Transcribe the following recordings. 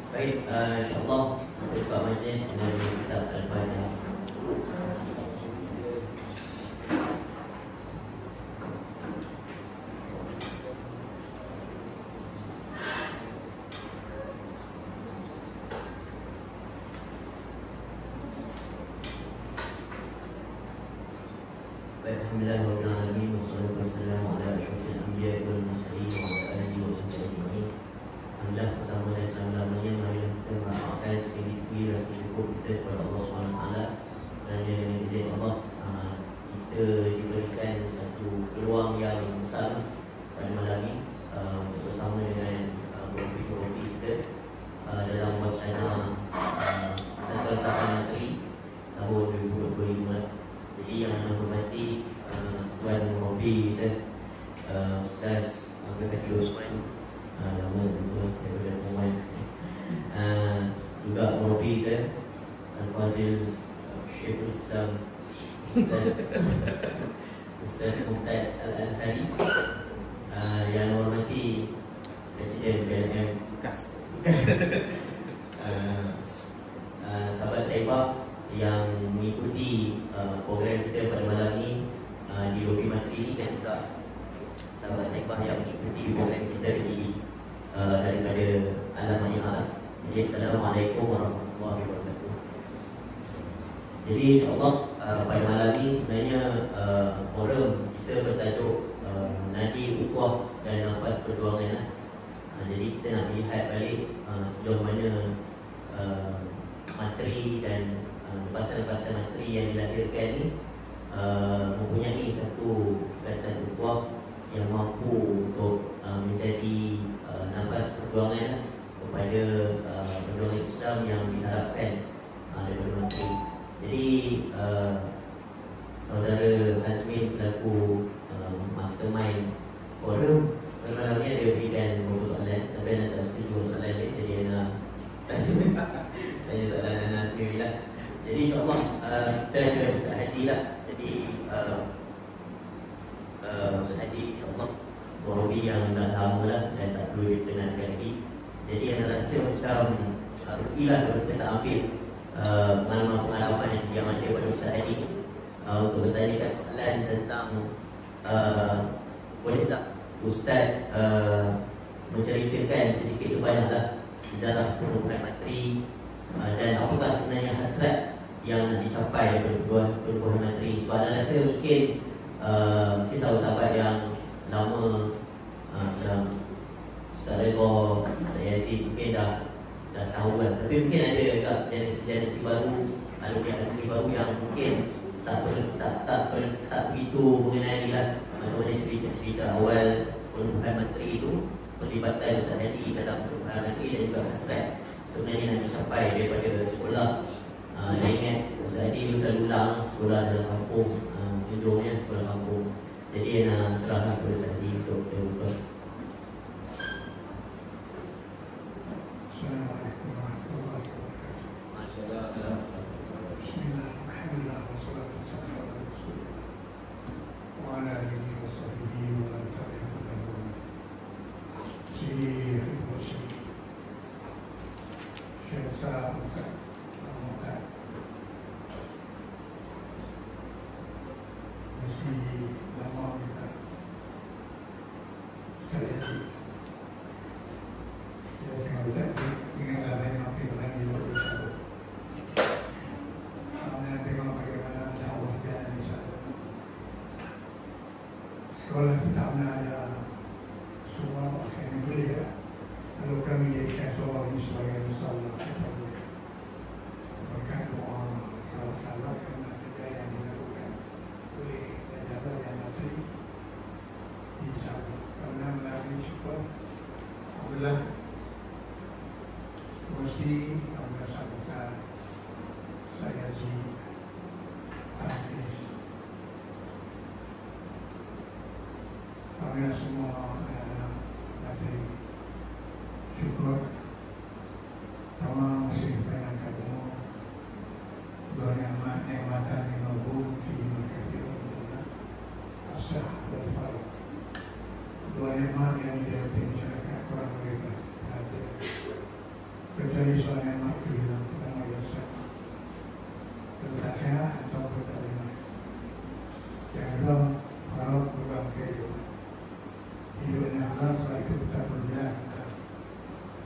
Baik, insyaAllah kita buka majlis dengan kitab Al-Fatihah. Alhamdulillahirrahmanirrahim. Wassalatu wassalamu ala asyrafil anbiya'i wal mursalin wa ala alihi wa sahbihi ajma'in. Alhamdulillah, pertama dan selama-lamanya marilah kita meraihkan sekali rasa syukur kita kepada Allah SWT kerana dengan izin Allah kita diberikan satu peluang yang besar pada malam ini bersama dengan pemimpin-pemimpin kita dalam wacana Pesantren Pasar Negeri tahun 2025. Jadi yang menghormati Tuan Robi kita, Ustaz Abdul Kadir Osman, nama juga daripada Oman, juga Robi kita, Al-Fadil Syekhul Islam Ustaz Muhtad Al-Azhari, yang menghormati Presiden PLM KAS, sahabat Saibah yang mengikuti program kita pada malam ni di lobi materi ini, dan juga sahabat Saibah yang mengikuti program kita ini daripada alamat yang Allah. Jadi Assalamualaikum warahmatullahi wabarakatuh. Jadi insyaAllah pada malam ni sebenarnya forum kita bertajuk Nadi Ukhuwah dan Nafas Perjuangan. Jadi kita nak melihat balik sejauh mana materi dan pasal-pasal materi yang dilahirkan ni mempunyai satu ikatan ukhuwah yang mampu untuk menjadi nafas perjuangan kepada perjuangan Islam yang diharapkan daripada menteri. Jadi saudara Hazmin selaku mastermind forum malam ni ada berikan beberapa soalan, tapi anda tak setuju soalan dia, jadi anda tanya soalan anda sendirilah. Jadi insyaAllah kita ada Ustaz Hadi lah. Jadi Ustaz Hadi insyaAllah Robi yang dah lama lah dan tak perlu dikenalkan lagi. Jadi anda rasa macam rugi lah kalau kita tak ambil pengalaman yang ada pada Ustaz Hadi untuk bertanyakan soalan tentang boleh tak Ustaz menceritakan sedikit sebanyaklah sejarah penubuhan materi dan apakah sebenarnya hasrat yang nak dicapai daripada perubahan materi. Sebab anda rasa mungkin sahabat-sahabat yang lama macam Ustaz Redha, Ustaz Yazid mungkin dah tahu kan, tapi mungkin ada juga generasi baru, alumni baru yang mungkin tak begitu mengenali lah macam mana cerita awal perubahan materi itu, pelibatan Ustaz Hadi dalam perubahan materi dan juga hasrat sebenarnya nak dicapai daripada sekolah. Saya ingat Ustaz Hadi selalu ulang sekolah dalam kampung, tunjuknya sekolah kampung. Jadi nak serahkan kepada Ustaz Hadi untuk kita buka. Assalamualaikum warahmatullahi wabarakatuh. Bismillahirrahmanirrahim. Wassalatu wassalamu ala Rasulillah wa ala alihi wa sahbihi wa man tabi'ahum bi ihsan. Syekh Ustaz Muhtad masih lama kita sekali dia tengah Ustaz ingatlah banyak apa lagi yang bersama. Kami tengok bagaimana dakwah jalan di sana. Sekolah kita ada semua yang boleh lah. Kalau kami jadikan sekolah ini sebagai masalah, kita boleh berkat doa sahabat-sahabat kerana kerja yang dilakukan boleh belajar materi di sana. Kerana melalui syukur Alhamdulillah mesti kami sambutkan saya di Hafiz. Kami semua anak-anak materi syukur Tama masih penangkan umur dua nikmatan yang mabum fi makasirun dana asah dan farah. Dua nikmat yang dihadapi masyarakat kurang lebih ada Jadi soalnya mak itu bilang pertama ya siapa tentang saya atau pertama yang kedua harap berubah kehidupan hidup yang benar setelah itu kita berbicara tentang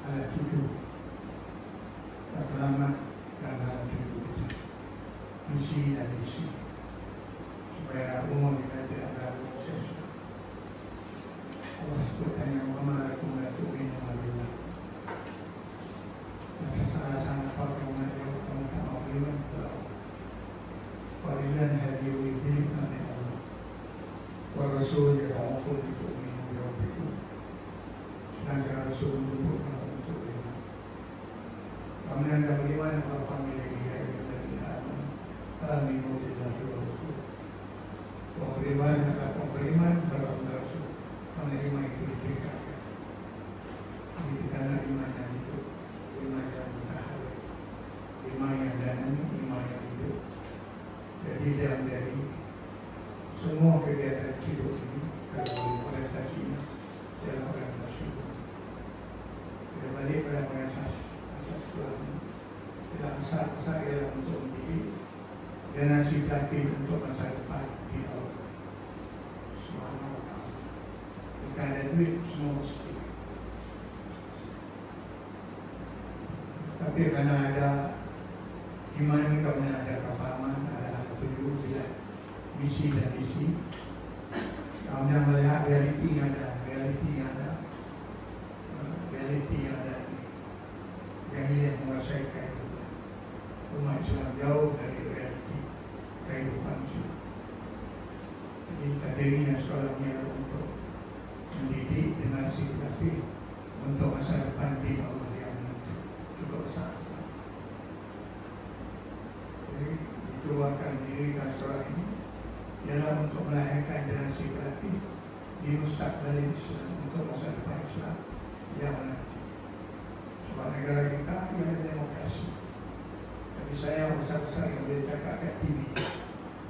ada 7 matlamat dan ada 7 kita misi dan misi supaya umum kita tidak gaduh sesuatu. Allah sebutkan yang wama'alakum la tu'minu billah. Salah-salah apa kamu nak jawab kamu tak mau beriman kepada Allah. Walillahi hadiyu bi'idhnihi min Allah. Wa rasul yad'ukum litu'minu bi rabbikum. Sedangkan Rasul menunjukkan kamu untuk beriman. Kamu anda beriman Allah panggil lagi ya ayyuhalladzina amanu aminu billahi wa rasul. Wa beriman akan beriman kepada Allah Rasul. Karena iman itu ditingkatkan. Jadi kita nak iman yang hidup, iman yang mutaharrik, iman yang dynamic, iman yang hidup. Jadi dia menjadi semua kegiatan hidup ini kalau boleh orientasinya dalam orientasi iman. Kita balik pada asas ini. Kita asas ialah untuk mendidik generasi pelapis untuk masa depan di Allah Subhanahu wa ta'ala. Bukan ada duit semua mesti. Tapi kerana ada iman, kerana ada kefahaman, ada tujuan, bila misi dan misi, kerana melihat realiti yang ada, yang ini yang menguasai kehidupan. Umat Islam jauh dari realiti kehidupan Islam. Jadi terdirinya sekolah ini adalah untuk mendidik generasi pelapis untuk masa depan di Allah yang nanti cukup besar. Jadi dituakan dirikan sekolah ini ialah untuk melahirkan generasi pelapis di mustaqbal Islam untuk masa depan Islam yang nanti. Sebab negara kita ialah demokrasi. Tapi saya besar-besar yang boleh cakap kat TV,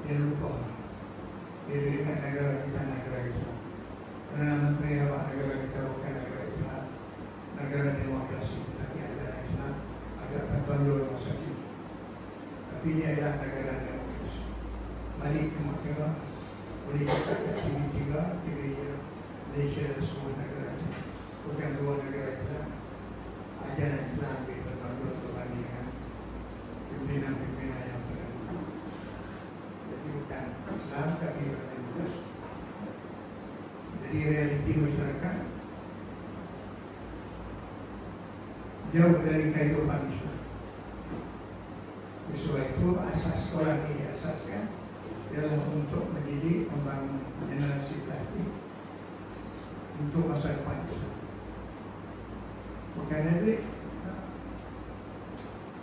dia lupa. Dia ingat negara kita negara Islam. Kerana menteri awak negara kita bukan negara Islam, negara demokrasi, tapi negara Islam agak tertonjol masa ini. Tapi dia adalah negara demokrasi. Balik ke Makkah, boleh cakap kat TV3, Malaysia semua negara Islam, bukan dua negara Islam. Ajaran Islam lebih tertonjol berbandingkan pimpinan-pimpinan yang terdahulu. Jadi bukan Islam tapi demokrasi. Jadi realiti masyarakat jauh dari kehidupan Islam. Sebab itu asas sekolah ini diasaskan ialah untuk mendidik, membangun generasi pelapis untuk masa depan Islam. Bukan ada duit.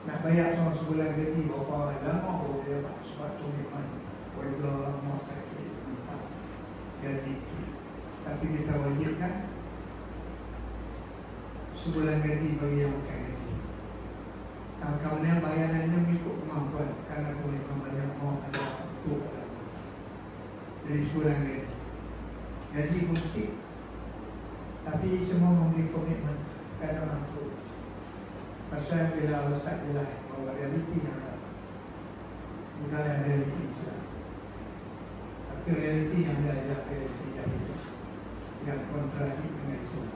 Nak bayar sama sebulan gaji berapa lama baru dia dapat sebab komitmen keluarga, mak sakit, empat gaji. Tapi kita wajibkan sebulan gaji bagi yang bukan gaji. Kawan-kawan bayarannya mengikut kemampuan. Kerana komitmen banyak mau ada tu ada. Jadi sebulan gaji. Gaji pun kecil. Tapi semua memberi komitmen sekadar mampu. Pasal bila Ustaz jelas bahawa realiti yang ada, bukanlah realiti Islam. Tapi realiti yang ada adalah realiti jahiliyah yang kontradiktif dengan Islam.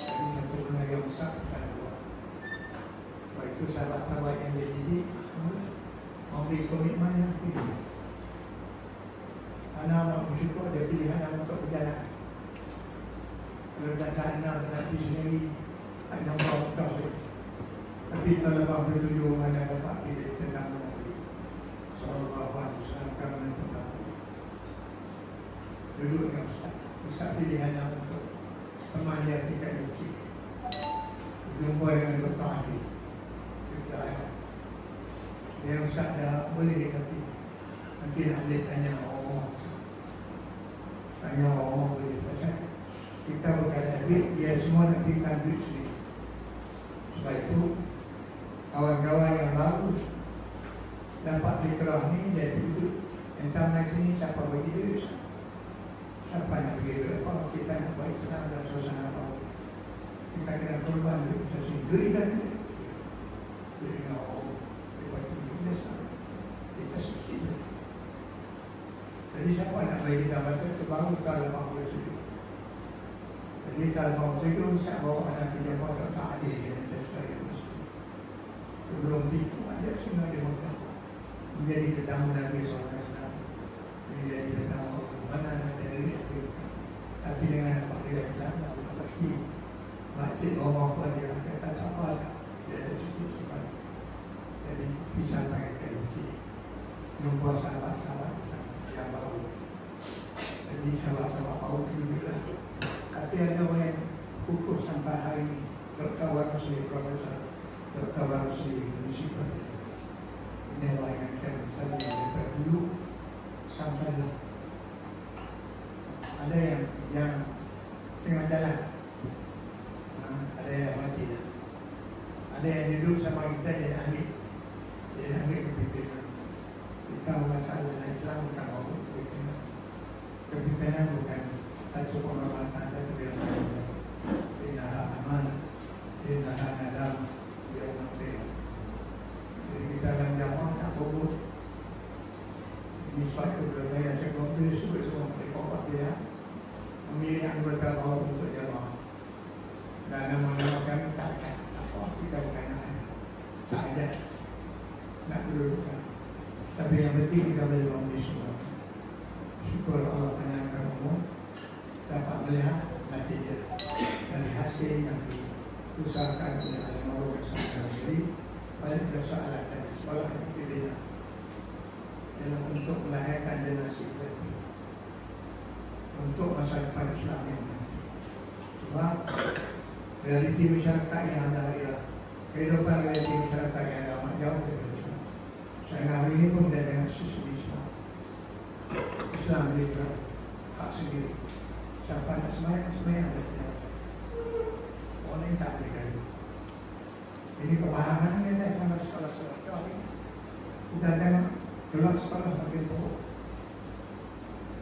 Jadi satu benda yang besar kita buat. Sebab itu sahabat-sahabat yang dididik, alhamdulillah, memberi komitmen yang tinggi. Anak-anak bersyukur ada pilihan untuk berjalan. Kalau tak sana, nanti sendiri tak nampak muka lagi. Tapi kalau lepas bertujuh mana dapat pilih tentang Nabi Sallallahu Alaihi Wasallam kami tentang duduk dengan Ustaz. Ustaz pilihan untuk pemandian tingkat UK. Jumpa dengan Dr. Adi. Kita ada. Yang Ustaz dah boleh tapi nanti nak boleh tanya orang. Tanya orang boleh pasal kita berkata duit, dia semua nak berikan duit sendiri. Sebab itu kawan-kawan yang baru dapat fikrah ni, dia duduk entah nanti ni siapa bagi duit, siapa nak bagi duit apa, kita nak baik tenang dalam suasana baru. kita kena korban duit kita sendiri. Duit dah duit dengan orang lepas tu duit biasa kita sikit je. Jadi siapa nak bagi kita masa itu baru tahun 87. Jadi tahun 87 saya bawa anak pejabat tak adil dia nanti sekali mesti. Sebelum itu ada semua di Mekah menjadi tetamu Nabi SAW, menjadi tetamu mana ada duit tapi dengan apa dia Islam apa ini masjid Allah pun dia kata tak apa lah, dia ada sikit sebanyak. Jadi pisah pakai kayu jumpa sahabat-sahabat bersama yang baru. Jadi sahabat-sahabat baru dulu lah. Tapi ada orang yang kukuh sampai hari ini. Dr. Warusli, Profesor Dr. Warusli, Municipal. Ini orang yang tadi daripada dulu sampai lah. Ada yang setengah jalan. Ada yang dah mati lah. Ada yang duduk sama kita, dia dah ambil kepimpinan. Kita masalah Islam bukan orang kepimpinan. Kepimpinan bukan satu penghormatan dan kebenaran. Innaha amanah, innaha nadamah, yaumul qiyamah. Jadi kita dalam jamaah tak boleh. Ini suatu berada yang saya komplain semua oleh kompak dia memilih anggota bawah untuk jamaah. Dan nama-nama kami tak ada. Apa kita bukan ada. Tak ada. Nak kedudukan. Tapi yang penting kita boleh bangun semua. Syukur Allah panjangkan umur dapat melihat natijah dari hasil yang diusahakan oleh Al-Maruf Bersama Negeri pada persoalan dari sekolah yang berbeza ialah untuk melahirkan generasi lagi untuk masa depan Islam yang nanti. Sebab realiti masyarakat yang ada ialah kehidupan realiti masyarakat yang ada amat jauh daripada Islam. Sehingga hari ini pun dia dengan sistem Islam. Islam liberal, hak sendiri. Siapa nak semayang dia punya. Orang lain tak boleh gaduh. Ini kepahamannya dah sama sekolah-sekolah jauh ini. Kita tengok gelap sekolah makin teruk.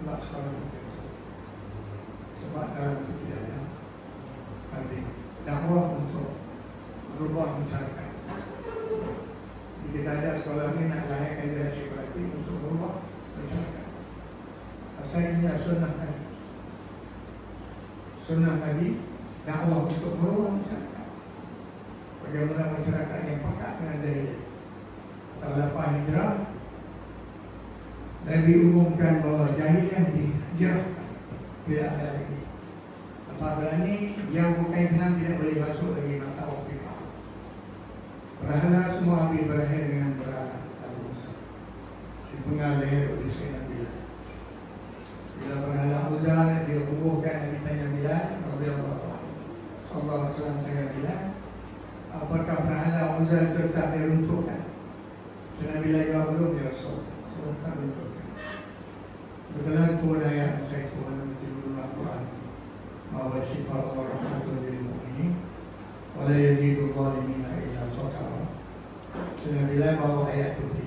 Gelap sekolah makin teruk. Sebab dalam itu tidak ada tapi dakwah untuk merubah masyarakat. Jadi kita ada sekolah ini nak lahirkan generasi kolektif untuk merubah masyarakat. Pasal ini adalah sunnah Nabi. Sunnah Nabi dakwah untuk merubah masyarakat. Bagaimana masyarakat yang pekat dengan diri. Tahun lepas hijrah Nabi umumkan bahawa jahiliah dihijrahkan, tidak ada lagi. Apabila ini yang bukan Islam tidak boleh masuk lagi mata wakifah. Berhala semua habis berakhir dengan berhala Abu Musa. Dipengal leher oleh Sayyidina Bilal. Bila berhala Uzal dia kubuhkan, Nabi tanya Bilal radhiyallahu anhu. Sallallahu alaihi wasallam tanya Bilal, apakah berhala Uzal itu tak diruntuhkan? Sayyidina Bilal jawab, belum ya Rasul. Sudah tak diruntuhkan. Berkenaan turun ayat saya turun di Al-Quran. Bahwa sifat wa rahmatul lil mu'minin wa la yazidu zalimina illa khasara. Sudah bilang bahawa ayat itu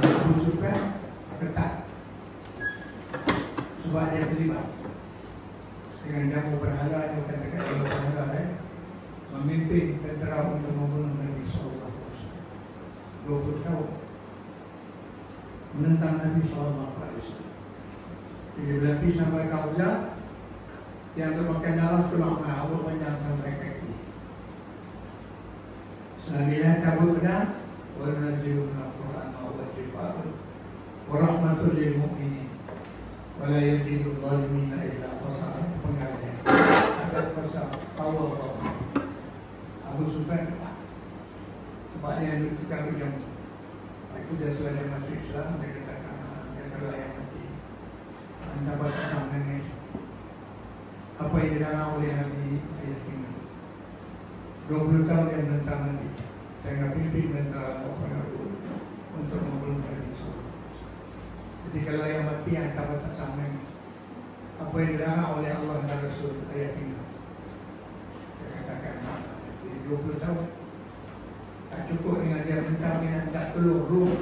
Abu Sufyan ketat sebab dia terlibat dengan jamu berhala yang katakan jamu berhala memimpin tentera untuk membunuh Nabi SAW 20 tahun menentang Nabi SAW. 17 pi sampai Kauzah yang bermakan darah tulang awal panjang sampai kaki. Senabilah cabut pedang, wa nunazzilu minal Qur'an ma huwa shifaa'un wa rahmatul lil mu'minin wa la yazidu zalimina illa khasara. Pengajian ada pasal power of Abu Sufyan ketat. Sebab dia yang tukang ujian. Itu dia sudah masuk Islam, dia katakan dia kalau yang mati anda baca nangis. Apa yang dilarang oleh Nabi ayat ini 20 tahun yang menentang Nabi sehingga pimpin tentara pengaruh untuk membunuh Nabi SAW. Jadi kalau yang mati yang tak batas sama ini apa yang dilarang oleh Allah dan Rasul ayat ini dia katakan 20 tahun tak cukup dengan dia menentang dia tak tolong ruh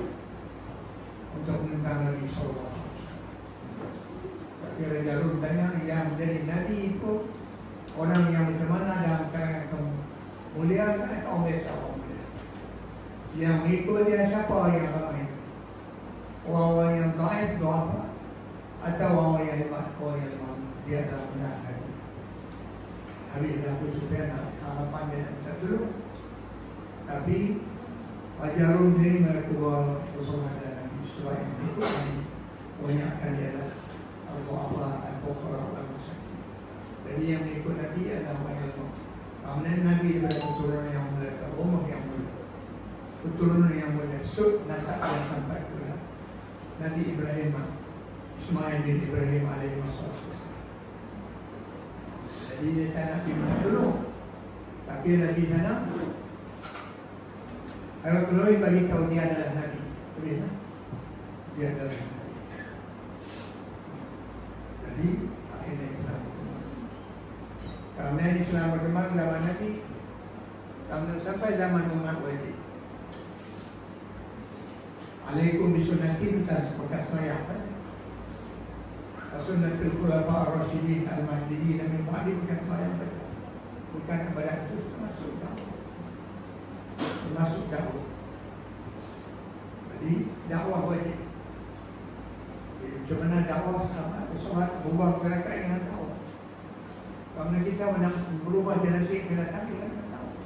untuk menentang Nabi SAW. Kira jalur banyak yang menjadi Nabi itu orang yang macam mana mulia kan orang biasa orang mulia. Yang ikut dia siapa yang ramai? Orang-orang yang taib tu apa? Atau orang yang hebat, orang yang lemah? Dia adalah benar lagi. Habis aku supaya nak harapan dia nak minta dulu. Tapi Wajarun ini mereka bersolat dan Nabi sebab yang ikut Nabi banyakkan dia adalah Al-Du'afa, Al-Bukhara, Al-Masakin. Jadi yang ikut Nabi adalah orang yang lemah. Kemudian Nabi daripada keturunan yang mulia, rumah yang mulia, keturunan yang mulia, sud nasab yang sampai kepada Nabi Ibrahim, Ismail bin Ibrahim alaihi wassalam. Jadi dia tak nak minta tolong, tapi Nabi tak nak. Kalau Elohim bagi tahu dia adalah Nabi, boleh tak? Dia adalah Nabi. Jadi akhirnya Islam. Kemudian Islam berkembang zaman Nabi, kemudian sampai zaman Umar Wajib. Alaikum bisunnati besar sebekas mayat saja. Sunnatul khulafa ar-rasyidin al-mahdiyyin min ba'di bekas mayat saja. Bukan ibadat itu termasuk dakwah. Termasuk dakwah. Jadi dakwah wajib. Macam mana dakwah sahabat solat berubah masyarakat dengan dakwah. Kalau kita nak berubah generasi yang datang dengan dakwah.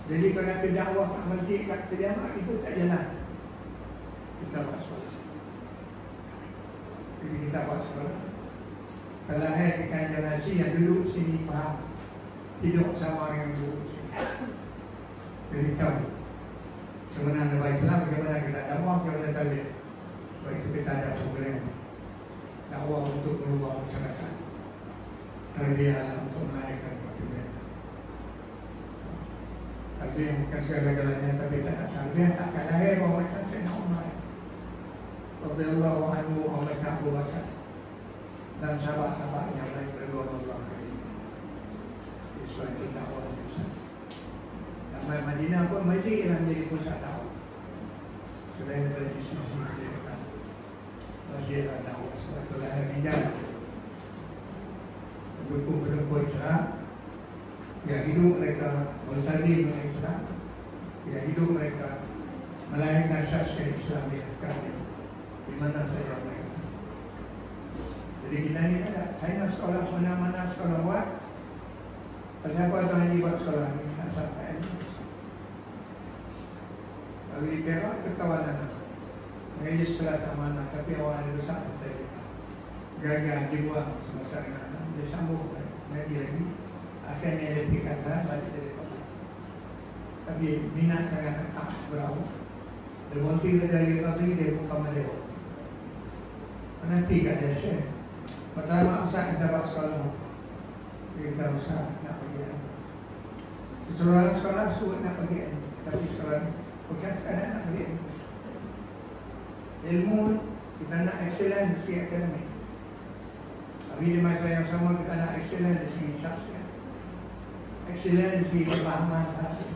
Jadi kalau nak dakwah kat masjid kat kediaman itu tak jalan. Kita buat sekolah. Jadi kita buat sekolah. Kalau kita generasi yang duduk sini faham, hidup sama dengan duduk sini. Jadi tahu bagaimana dakwah Islam, bagaimana kita dakwah, bagaimana tarbiyah. Sebab itu kita ada program dakwah untuk merubah masyarakat, tarbiyah untuk menaikkan perkembangan. Tarbiyah bukan segala-galanya, tapi tak ada tarbiyah tak akan lahir orang macam Sayyidina Umar radhiyallahu anhu, orang macam Abu Bakar dan sahabat-sahabat yang lain radhiyallahu anhum. Sebab itu dakwah besar. Damai Madinah pun masjid yang menjadi pusat dakwah. Selain daripada isu-isu pendidikan, masjid adalah dakwah. Sebab itu lahir bijak pendukung-pendukung Islam yang hidup mereka mentadbir dengan Islam, yang hidup mereka melahirkan syariat Islam di mana saja mereka. Jadi kita ni ada China sekolah mana-mana sekolah buat. Siapa tuan haji buat sekolah ni nak sampai ni. Lalu di Perak ke kawanan mengaji sekolah sama anak, tapi orang yang besar kita gagal dibuang semasa dengan anak. Dia sambung mengaji lagi. Akhirnya dia pergi kata balik dari sekolah. Tapi minat sangat tak berapa. Dia berhenti dari pagi, dia buka mendewa. Nanti kat dia share. Pertama usah kita buat sekolah. Kita usah nak pergi. Seluruh sekolah suruh nak pergi. Tapi sekolah ni bukan sekadar nak pergi. Ilmu kita nak excellent di segi akademik. Tapi di masa yang sama kita nak excellent di segi syakhsiat, excellent di segi pemahaman karakter.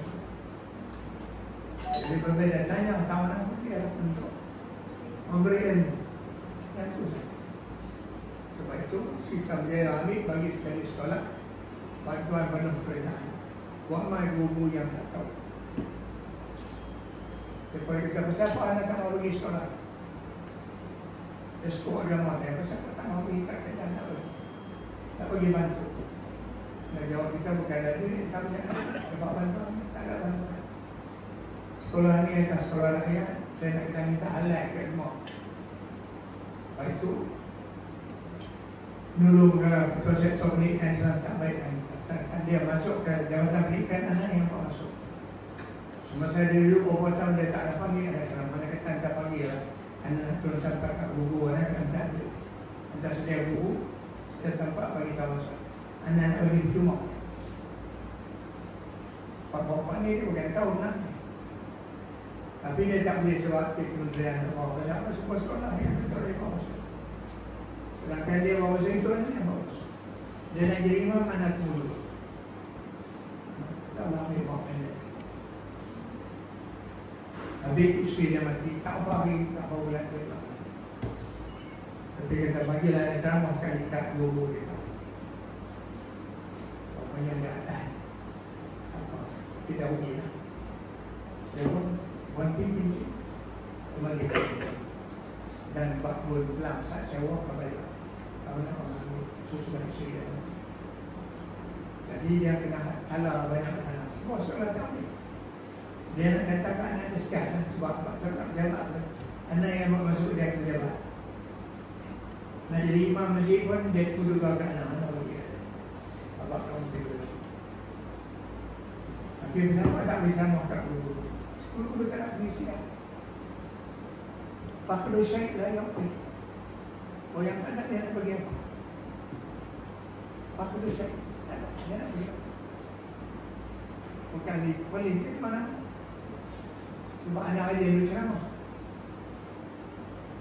Jadi berbeza. Tanya kawan aku dia untuk memberi ilmu. Dan itu saja. Sebab itu sistem dia ambil bagi kita di sekolah bantuan penuh kerajaan. Buat mai guru yang tak tahu. Daripada kita siapa anak tak mau pergi sekolah. Sekolah agama dia siapa tak mau pergi kat kerajaan tak pergi. Tak pergi bantu. Nak jawab kita bukan ada duit, tak punya dapat bantuan, tak ada bantuan. Sekolah ni adalah sekolah rakyat. Saya nak kita minta alat kat rumah. Lepas itu dulu ketua sektor pendidikan Islam tak baik kan dia masuk ke jabatan pendidikan, anak yang masuk. Semasa dia duduk beberapa tahun dia tak ada panggil anak Islam. Mana kata tak panggil lah. Anak nak turun sampai kat guru, anak kan tak duduk. Entah sedia guru, sedia tempat bagi kawasan. Anak nak bagi percuma. Bapak-bapak ni dia bukan tahu nak. Tapi dia tak boleh sebab kementerian Allah. Kenapa sebuah sekolah yang kita boleh bawa masuk. Sedangkan dia bawa masuk itu anak yang bawa masuk. Dia nak jadi imam, anak tunggu dulu. Tak nak ambil imam pendek. Habis isteri dia mati, tak apa lagi, tak apa bulan dia. Tapi kita bagilah ada ceramah sekali kat guru dia tahu. Bapaknya dia atas. kita rugi lah. Dia pun pinti cuma kita dan 40 bulan saat sewa kembali kalau nak orang ambil susu dari segi dan jadi dia kena halau banyak halau semua sekolah tak boleh. Dia nak datang ke anak dia sekarang sebab cakap jabat anak yang masuk dia ke jabat nak jadi imam masjid pun dia kudu ke anak bagi kata abang kamu tidur lagi. Tapi kenapa tak bisa mahu kat guru guru tak nak beri siap Fakhrul Syekh lah yang pergi. Oh yang tak ada dia nak bagi apa? Fakhrul Syekh tak ada dia nak bagi apa? Bukan boleh dia di mana? Sebab anak dia dulu ceramah.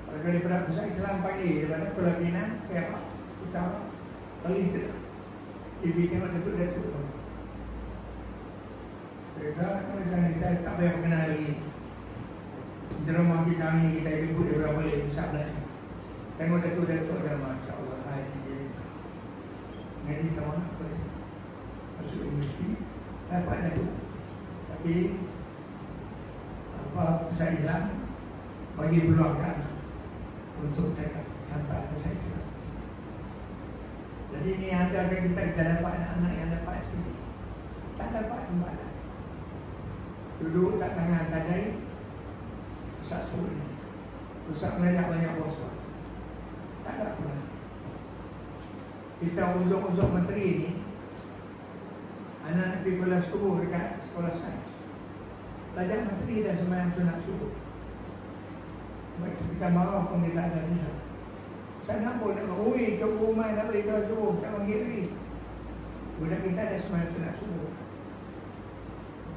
Kalau daripada pusat Islam pagi daripada Pelabinan ke apa? Utara boleh tidak? TV tengok datuk-datuk. Kita tak payah berkenal lagi. Ceramah kita ini kita ikut dia berapa boleh besar belakang. Tengok datuk-datuk dah Masya Allah haji ngaji sama nak boleh masuk universiti dapat datuk. Tapi apa pusat Islam bagi peluang ke anak untuk cakap sampai pusat Islam. Jadi ini ada kita dapat anak-anak yang dapat sini tak dapat tempat lain. Duduk tak tangan tadai pusat sekolah ni pusat mengajak banyak bos tak ada pula. Kita uzuk-uzuk menteri ni anak-anak pergi kelas subuh dekat sekolah sains belajar menteri dah sembahyang sunat subuh. Baik kita marah pun dia tak ada ni. Saya nak pun nak oi cok rumah nak beli kelas subuh tak panggil lagi. Budak kita dah sembahyang sunat subuh.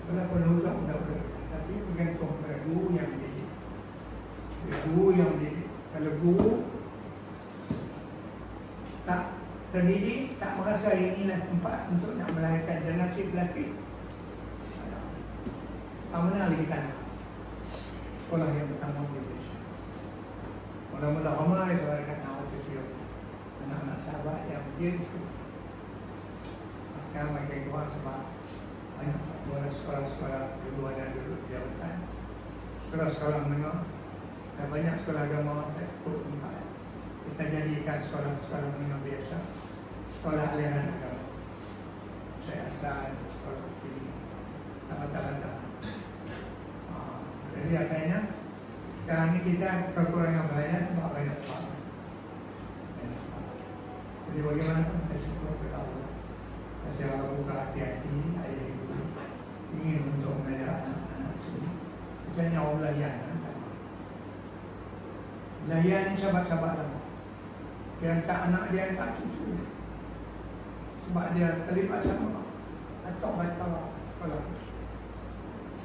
Walaupun uzuk budak-budak tapi bergantung pada guru yang mendidik. Guru yang mendidik. Kalau guru tak terdidik, tak merasa inilah tempat untuk nak melahirkan generasi pelapis, mana lagi kita nak sekolah yang pertama di Malaysia. Mula-mula ramai kalau dekat nak ofisial anak-anak sahabat yang mungkin sekarang makin kurang sebab banyak faktor sekolah-sekolah dulu ada duduk di jabatan, sekolah-sekolah menengah dan banyak sekolah agama tak cukup tempat. Kita jadikan sekolah-sekolah menengah biasa sekolah aliran agama. Saya asal sekolah ini tak. Jadi akhirnya sekarang ni kita kekurangan belajar sebab banyak sebab. Jadi bagaimana kita syukur kepada Allah. Saya Allah buka hati-hati ayah ibu ingin untuk mengajar anak-anak sini. Misalnya orang belajar belajar ni sahabat-sahabat lama. Dia hantar anak dia, hantar cucu dia. Sebab dia terlibat sama atok-atok sekolah.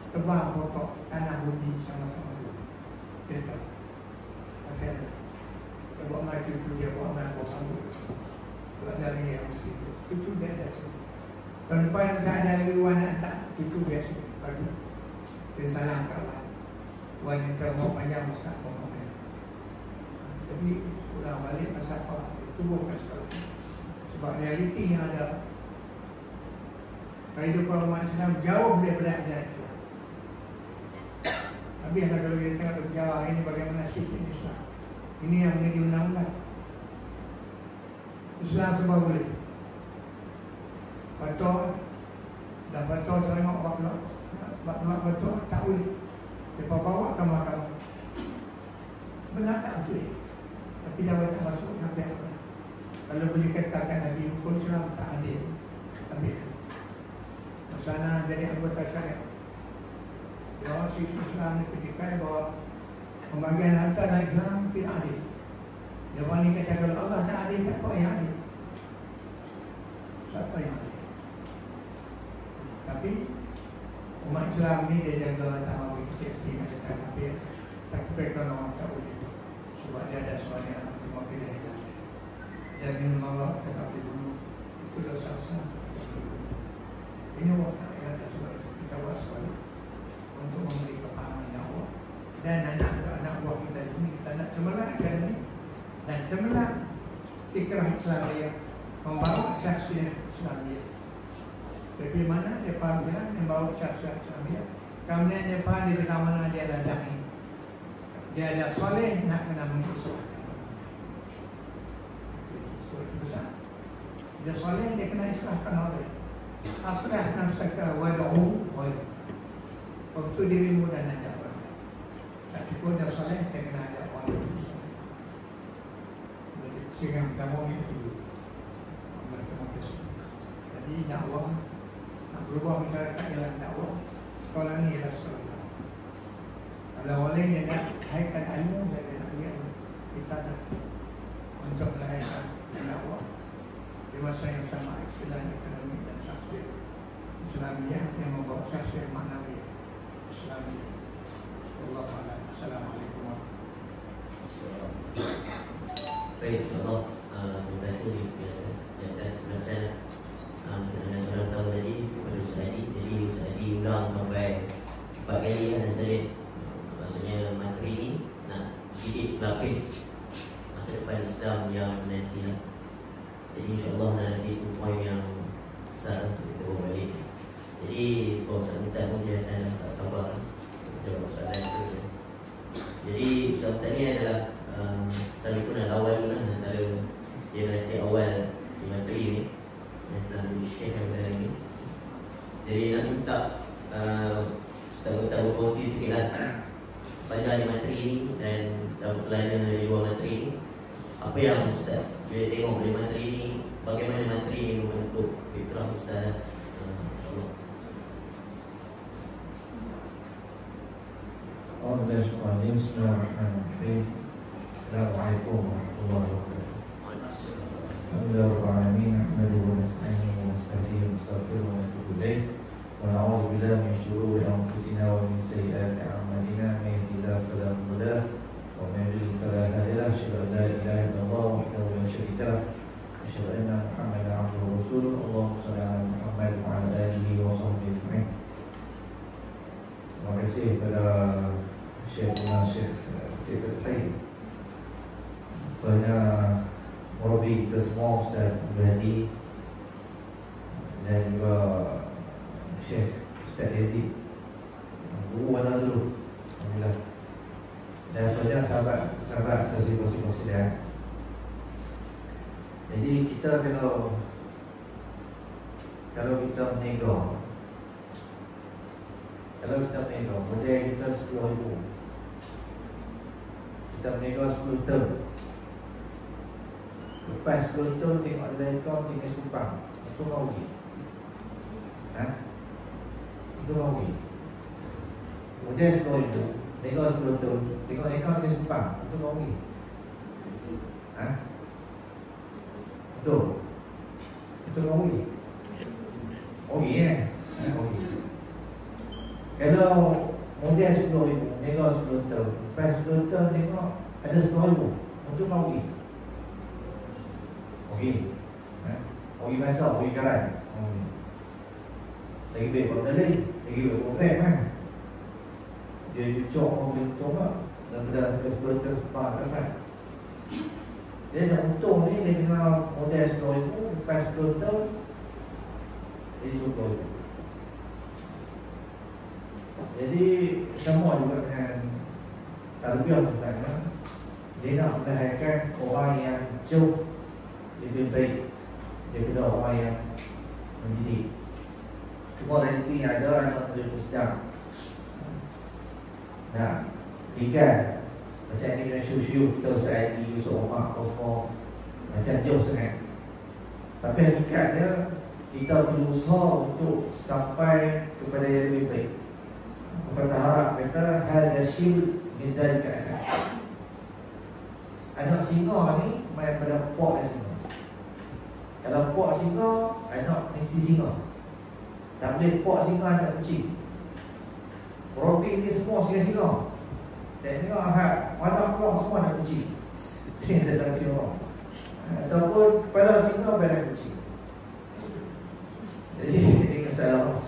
Tebang pokok tanah bumi sama-sama dulu. Dia tahu. Masih ada. Dia buat main cucu dia, buat main buat rambut. Buat dari yang mesti itu. Cucu dia ada sini. Tahun depan saya ada lagi wan nak tak cucu dia sini. Bagi. Dia salam kawan. Wanita mau panjang besar pun mau panjang. Jadi pulang balik pasal apa? Itu bukan sekolah. Sebab realiti yang ada kehidupan umat Islam jauh daripada ajaran Islam. Habislah kalau kita tengok berbicara ini bagaimana sistem Islam. Ini yang menjadi undang-undang. Islam sebab boleh. Betul. Dah betul terengok bak betul tak boleh. Dia bawa ke mahkamah. Benar tak boleh. Tapi dah tak masuk sampai apa. Kalau boleh katakan Nabi hukum Islam tak adil. Ambil. Sana jadi anggota syariah. Ya, sistem Islam ni petikai bahawa pembagian harta dalam Islam tidak adil. Dia wani kata kalau Allah tak adil, siapa yang adil? Siapa yang adil? Tapi umat Islam ni dia jaga tak mahu kecil-kecil nak kata kafir. Tapi kalau orang tak boleh. Sebab dia ada suara cuma pilih dia. Dia minum awak tetap dibunuh. Itu dosa besar. Ini waktu yang ada sebab itu kita buat sekolah untuk memberi kepahaman dakwah dan anak-anak buah kita ini kita nak cemerlang akademi dan cemerlang fikrah Islamiyah, membawa syakhsiyah Islamiyah. Tapi mana dia faham kan, dia bawa syak-syak Islamiyah. Kemudian dia faham di mana dia ada da'i. Dia ada soleh, nak kena mengislah. Itu besar. Dia soleh, dia kena islahkan oleh. Aslah nafsaka wad'u wa waktu dirimu dan ajak orang. Tak cukup dia soleh, dia kena ajak orang. Jadi sehingga kamu itu Allah terima. Jadi dakwah nak berubah masyarakat ialah dakwah. Sekolah ni ialah sekolah. Kalau boleh dia nak haikkan ilmu, dia nak biar kita dah untuk melahirkan dakwah di masa yang sama, istilahnya akademik dan sastra Islamiyah yang membawa sastra maknawiyah Islamiyah. Wallahu a'lam. Assalamualaikum warahmatullahi wabarakatuh. Baik, insyaAllah terima kasih di atas penjelasan dengan saudara pertama tadi kepada Ustaz Adi. Jadi Ustaz Adi ulang sampai 4 kali dan saya maksudnya materi ni nak didik pelapis masa depan Islam yang nanti. Jadi insyaAllah narasi itu poin yang besar untuk kita bawa balik. Jadi sebab Ustaz Mutan pun dia akan tak sabar untuk jawab soalan seterusnya. Jadi Ustaz Mutan ni adalah selalu pun nak awal dulu lah antara generasi awal di materi ni yang telah di-share pada ini. Jadi nak minta Ustaz Mutan berkongsi sikit lah sepanjang di materi ni dan dapat pelana di luar materi ni. Apa yang Ustaz bila tengok dari materi ni, bagaimana materi ni membentuk fitrah Ustaz? Bismillahirrahmanirrahim. Assalamualaikum warahmatullahi wabarakatuh. Alhamdulillahirrahmanirrahim. Nahmaduhu wa nasta'inuhu wa nastaghfiruhu wa nastaghfiruhu wa natubu ilaih. Wa na'udzu billahi min shururi anfusina wa min sayyiati a'malina. May yahdihillahu fala mudilla lahu wa may yudlil fala hadiya lahu. Asyhadu an la ilaha illallah wahdahu la syarika lahu. Asyhadu anna Muhammadan abduhu wa rasuluh. Allahumma shalli ala Muhammad wa ala alihi wa sahbihi ajma'in. Terima kasih kepada Syekh Fathai. Soalnya Murabi kita semua, Ustaz Abdul Hadi dan juga Syekh Ustaz Yazid, guru mana dulu, alhamdulillah. Dan soalnya sahabat sesi-sesi dia. Jadi kita kalau kita menegur, model kita 10,000, kita menegur 10 tahun. Lepas 10 tahun tengok Zaitun tinggal sumpah, itu rugi. Itu rugi. Kemudian 10,000, tengok 10 tahun, tengok ekor tinggal sumpah, itu rugi. Betul. Itu rugi. Rugi rugi. Kalau model 10,000, tengok 10 tahun, lepas 10 tahun tengok ada 10,000, itu rugi. Rugi masa, rugi karan. Lagi baik buat dalih, lagi baik buat rem kan. Dia cucuk orang untung lah. Daripada 10 tahun sebab kan. Dia nak untung ni, dia kena model 10,000, lepas 10 tahun dia 20,000. Jadi semua juga dengan tarbiyah sebenarnya. Dia nak melahirkan orang yang jauh lebih baik daripada orang yang mendidik. Cuma nanti ada anak terlalu sedang nak tinggal macam ni dengan syur-syur kita Ustaz Adi, Yusuf Omar, semua macam jauh sangat. Tapi hakikatnya kita berusaha untuk sampai kepada yang lebih baik. Kepada harap kata hadza syil min dzalika asal. Anak singa ni main pada pok dan singa. Kalau pok singa, anak mesti singa. Tak boleh pok singa anak kucing. Robi ni semua singa-singa. Dan tengok wadah keluar semua anak kucing. Dia tak sama kucing orang. Ataupun kepala singa pada kucing. Jadi ini salah.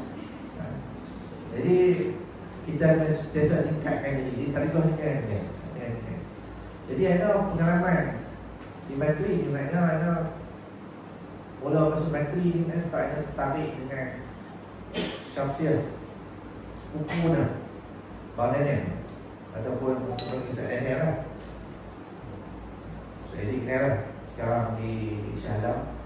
Jadi kita sentiasa tingkatkan diri. Tarikah ni kan. Jadi ada pengalaman di materi, di mana ada mula masuk materi ni sebab ada tertarik dengan Syamsiah, sepupu dah Bang Daniel ataupun Ustaz Daniel lah. Saya kenal lah sekarang di Syahlam.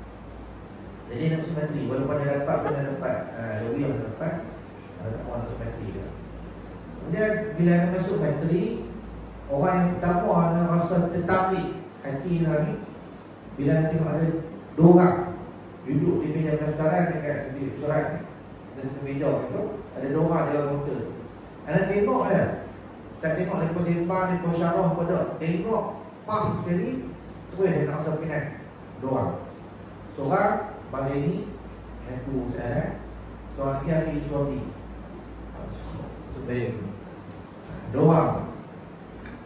Jadi nak masuk matri, walaupun dia dapat pun dia dapat lebih yang dapat tak mahu masuk matri dah. Kemudian bila anda masuk matri, orang yang pertama anda rasa tertarik hati anda ni bila anda tengok ada 2 orang duduk di meja pendaftaran dekat di surat ni, dan di meja itu ada 2 orang dalam motor. Anda tengok dah, tak tengok lepas sembang, lepas syarah pada, tengok pam sekali terus dia nak rasa pinat 2 orang. Seorang pada ini itu saya, seorang lagi ahli suami sebenarnya 2 orang.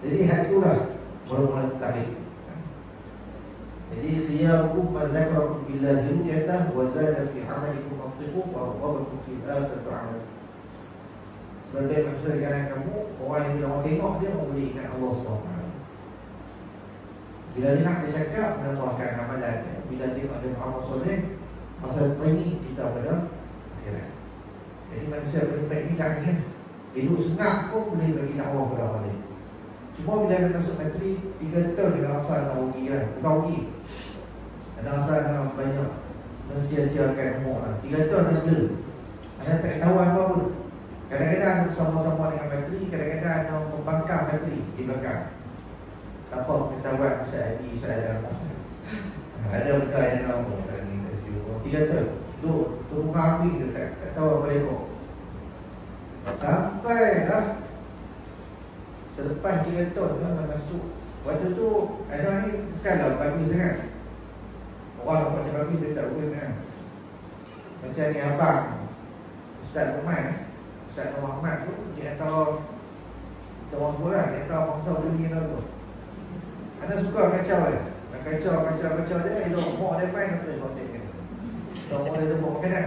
Jadi hal itulah mula-mula tertarik. Jadi saya hukum mazakarakum billahi ru'yatah wa zada fi amalikum mantiqu wa rabakum fi al-akhirati amal. Sebagai maksud dengan kamu, orang yang bila orang tengok dia, orang boleh ingat Allah SWT. Bila dia nak dia cakap, menambahkan amalannya. Bila tengok dia beramal soleh, pasal training kita pada akhirat. Jadi manusia paling baik ni tak ni, hidup senang pun boleh bagi dakwah pada orang lain. Cuma bila anda masuk matri 3 tahun dia rasa nak rugi kan. Bukan rugi, anda rasa nak banyak mensia-siakan umur lah. 3 tahun anda blur, anda tak tahu apa pun. Kadang-kadang anda bersama-sama dengan matri, kadang-kadang anda membangkang matri di belakang. Apa pengetahuan Ustaz Adi, Ustaz Adam ada betul yang nak pun tak ni, tak setuju. 3 tahun duduk terbuka habis dia tak tahu apa dia kok. Sampai lah selepas 3 tahun tu anda masuk. Waktu tu Adam ni bukanlah bagus sangat. Orang macam bagus dia tak boleh kan. Macam ni abang Ustaz Muhammad, Ustaz Muhammad tu dia antara orang sekolah, dia antara bangsa dunia tu. Anda suka kacau dia, kacau dia, dia mok dia main tu konten dia. Semua dia buat makanan.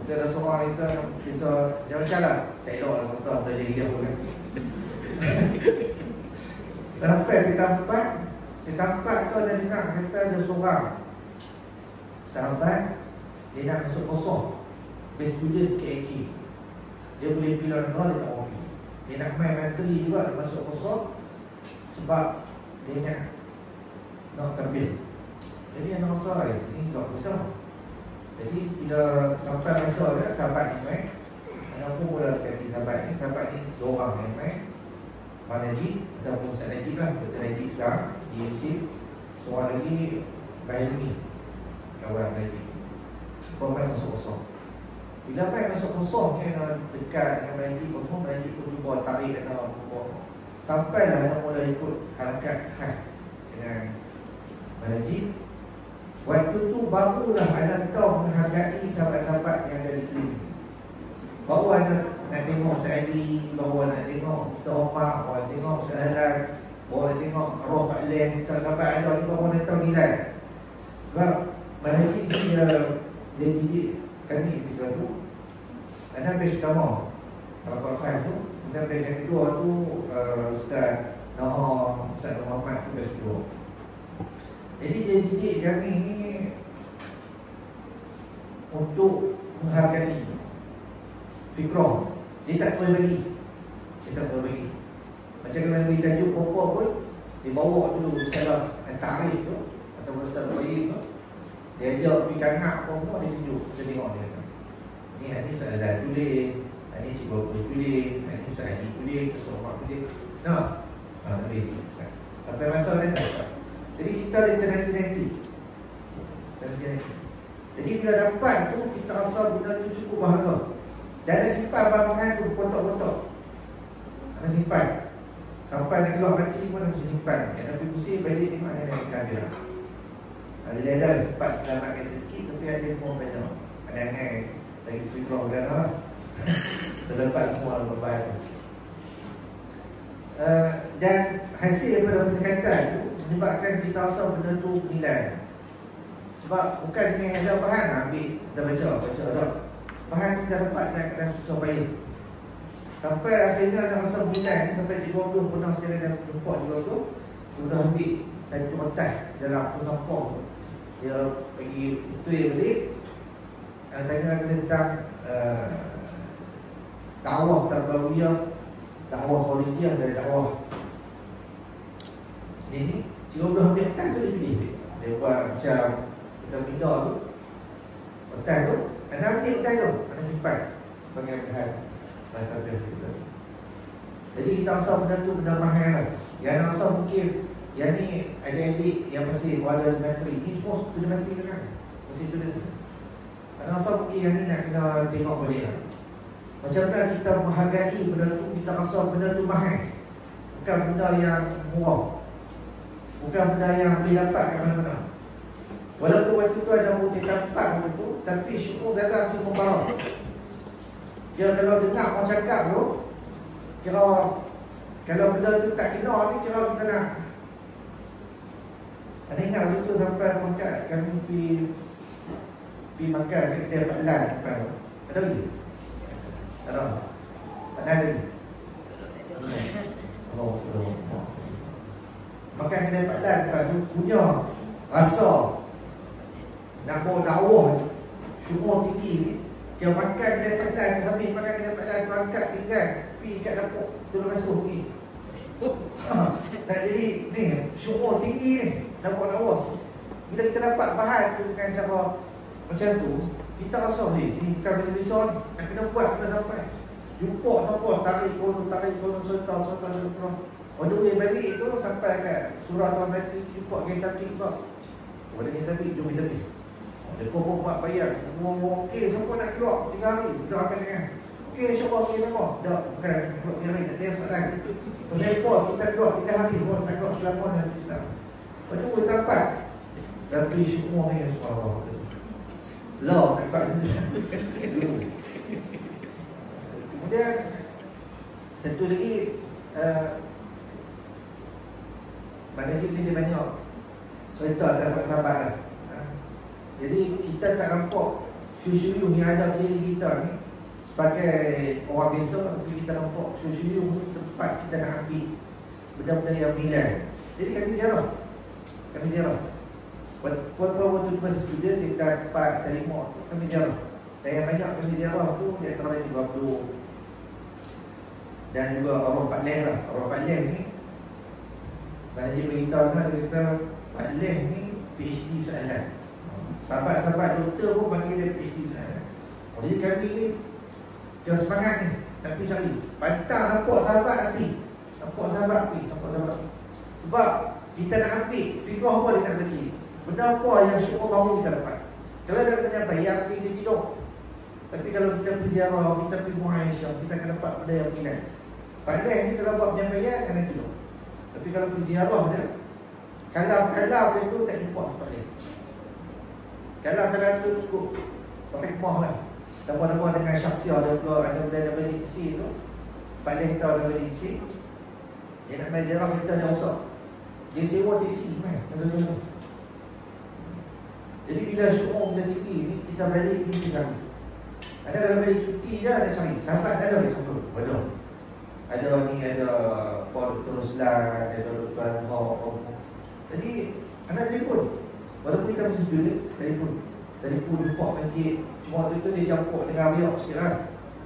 Kita ada seorang kita bisa jalan-jalan, tak elok lah serta belajar dia pun kan. Sampai di tempat tu ada dengar kata ada seorang sahabat dia nak masuk kosong, best student KK. Dia boleh pilih negara, dia tak mau pergi. Dia nak main menteri juga, dia masuk kosong sebab dia nak terbil. Jadi yang rasa ni tak besar. Jadi bila sampai masa dia, sahabat ni main, anak pun mula dekati sahabat ni 2 orang yang main. Pak Najib ataupun Ustaz Najib lah, Dr. Najib sekarang di USIP. Seorang lagi Bayani, kawan Najib. Kau main masuk kosong. Bila main masuk kosong ni dekat dengan Najib kosong, Najib pun cuba tarik anak pun. Sampailah anak mula ikut halakat khas dengan Najib. Waktu tu barulah anak tahu menghargai sahabat-sahabat yang ada di klinik. Baru anak nak tengok Ustaz Ali, baru nak tengok Ustaz Omar, baru nak tengok Ustaz Halan, baru nak tengok Roh Pak Len, sahabat ada ni baru nak tahu nilai. Sebab Najib dia didik kami ketika tu. Anak best pertama Bapak Khas tu. Kemudian best yang kedua tu Ustaz Nahar, Ustaz Muhammad tu best kedua. Jadi dia didik kami ni untuk menghargai fikrah. Dia tak boleh bagi. Macam kalau beri tajuk apa pun, dia bawa dulu salah tarikh tu ataupun salah bayi tu, dia ajak pergi kanak apa dia tunjuk. Kita tengok dia. Ni hadis Ustaz Azhar tulis, hadis Cik Bapak tulis, hadis Ustaz Adi tulis, Ustaz Omar tulis. Tak boleh. Sampai masa dia tak. Jadi kita ada terhenti. Jadi bila dapat tu, kita rasa benda tu cukup berharga. Dan ada simpan bahan tu, kotak-kotak. Ada simpan. Sampai nak keluar matri pun ada simpan. Yang nak pergi pusing, balik tengok ada yang kamera. Jadi ada sempat selamatkan sikit, tapi ada semua banyak. Ada lagi fikrah dan apa. Terdapat semua beban. Dan hasil daripada pendekatan tu menyebabkan kita rasa benda tu bernilai. Sebab bukan dengan yang ada bahan ambil, kita baca dah. Bahan kita dapat dan susah payah. Sampai akhirnya nak rasa bernilai ni. Sampai Cik 20 pernah sekali dah jumpa Cik 20, sudah ambil satu otak dalam tu sampah. Dia pergi betul balik. tanya lagi tentang dakwah tarbawiyah, dakwah kharijiyah dan dakwah ini. Cikgu dah ambil atas tu dia buat macam kita pindah tu atas tu, anda ambil atas tu, anda simpan sebagai bahan tarbiyah kita. Jadi kita rasa benda tu benda mahal lah. Yang rasa mungkin yang ni adik-adik yang masih berada di negeri ni semua tu di negeri kan, masih tu dia. Anda rasa mungkin yang ni nak kena tengok balik lah. Macam mana kita menghargai benda tu, kita rasa benda tu mahal, bukan benda yang murah, bukan benda yang boleh dapat kat mana-mana. Walaupun waktu tu ada putih tampak tu, tapi syukur dalam tu membawa. Kira kalau dengar orang cakap tu, kira kalau benda tu tak kena ni, kira kita nak. Ada ingat waktu tu sampai makan, kami pergi makan kat kedai Pak Lan depan tu. Ada lagi? Tak ada? Tak ada lagi? Allah SWT. Makan kedai Pak Lan depan tu punya rasa nak bawa dakwah syukur tinggi ni. Kira makan kedai Pak Lan, habis makan kedai Pak Lan tu angkat pinggan, pergi kat dapur, tolong masuk pergi. Nak jadi ni syukur tinggi ni, nak buat dakwah. Bila kita dapat bahan tu dengan cara macam tu, kita rasa ni bukan biasa-biasa ni, nak kena buat, kena sampai jumpa siapa, tarik konon serta. On the way balik tu sampai kat surah tahun nanti, jumpa kereta api juga. Ada kereta api, jom kereta api. Dia pun buat bayar. Okey, siapa nak keluar 3 hari, kita akan dengar. Okey, insyaAllah okey nama. Tak, bukan keluar 3 hari, tak ada soalan. Pasal apa, kita keluar 3 hari, orang tak keluar selama dalam Islam. Lepas tu boleh dapat. Tapi semua ni, subhanallah. Law, tak kuat dulu. Kemudian, satu lagi, manajer ni dia banyak cerita tentang sahabat lah. Jadi kita tak nampak suyu-suyu yang ada di kita ni sebagai orang biasa, tapi kita nampak suyu-suyu ni tempat kita nak ambil benda-benda yang nilai. Jadi kami ziarah. Waktu masa student kita dapat terima, kami ziarah. Dan yang banyak kami ziarah tu di antara 30. Dan juga orang Pak Leh lah. Orang Pak Leh ni manajer beritahu kan, dia kata Pak Leh ni PhD soalan. Sahabat-sahabat doktor pun panggil dia PhD soalan. Jadi kami ni kita semangat ni, nak pergi cari. Pantang nampak sahabat api. Sebab kita nak ambil fikrah apa dia nak bagi. Benda apa yang syukur baru kita dapat. Kalau ada penyampaian, kita tidur. Tapi kalau kita pergi ziarah, kita pergi muhaisyah, kita akan dapat benda yang minat. Pak Leh ni kalau buat penyampaian, kena tidur. Tapi kalau pergi ziarah dia, kalau dia tu tak jumpa Pak Leh. Kalau tu cukup pakai kemah lah. Nama-nama dengan syaksiah dia keluar, ada benda diksi tu. Pak Leh tahu nama diksi. Dia nak main ziarah kita dah usah. Dia sewa diksi main. Jadi bila syukur kita tinggi ni, kita balik ni kita cari. Ada kalau balik cuti je ada cari. Sahabat ada dia sebelum. Betul. Ada ni, ada Pak Dr. Ruslan, ada Dr. Azhar. Jadi anda telefon. Walaupun kita mesti student, telefon jumpa masjid. Cuma tu dia campur dengan riak sikit lah.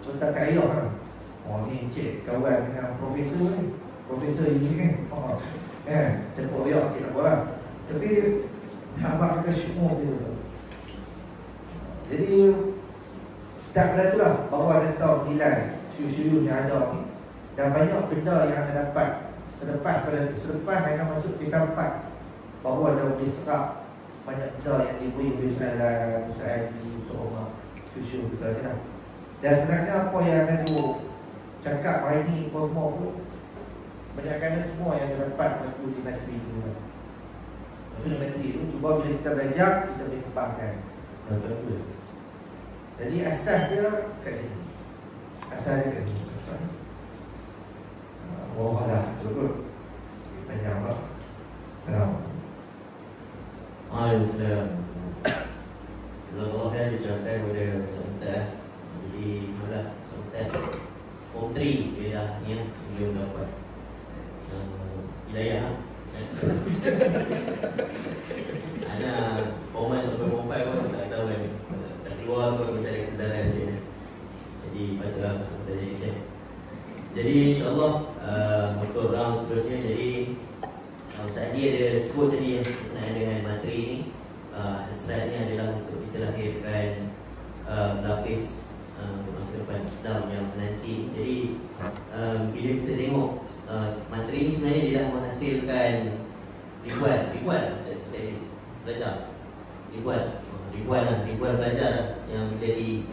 Contoh kat ayah lah. Oh ni cik kawan dengan profesor ni. Profesor ini kan. Campur riak sikit lah korang. Tapi nampak kita semua dia. Jadi setiap benda tu lah, baru ada tahu nilai suyu-suyu yang ada ni. Dan banyak benda yang anda dapat selepas anda masuk di tempat, baru ada boleh serap banyak benda yang diberi oleh Ustaz seorang susu kita ni lah. Dan sebenarnya apa yang anda tu cakap hari ni semua tu, banyakkan semua yang anda dapat waktu di materi dulu lah. Waktu di materi tu, cuba bila kita belajar, kita boleh kembangkan. Betul-betul. Jadi asas dia kat sini. Asas dia kat sini. Allah lah, betul-betul. Panjang lah. Assalamualaikum. Waalaikumsalam. Allah kan dicontohkan kepada Sultan. Jadi malah Sultan Form 3 dia dah ni belum dapat hidayah. Anak Form 1 sampai Form 5 pun tak tahu kan. Dah keluar tu sebentar jadi Syekh. Jadi insyaAllah untuk round seterusnya, jadi Ustaz Adi ada sebut tadi berkenaan dengan materi ni. Hasrat ni adalah untuk kita lahirkan lapis untuk masa depan Islam yang menanti. Jadi bila kita tengok materi ni sebenarnya dia dah menghasilkan ribuan saya belajar ribuan pelajar yang menjadi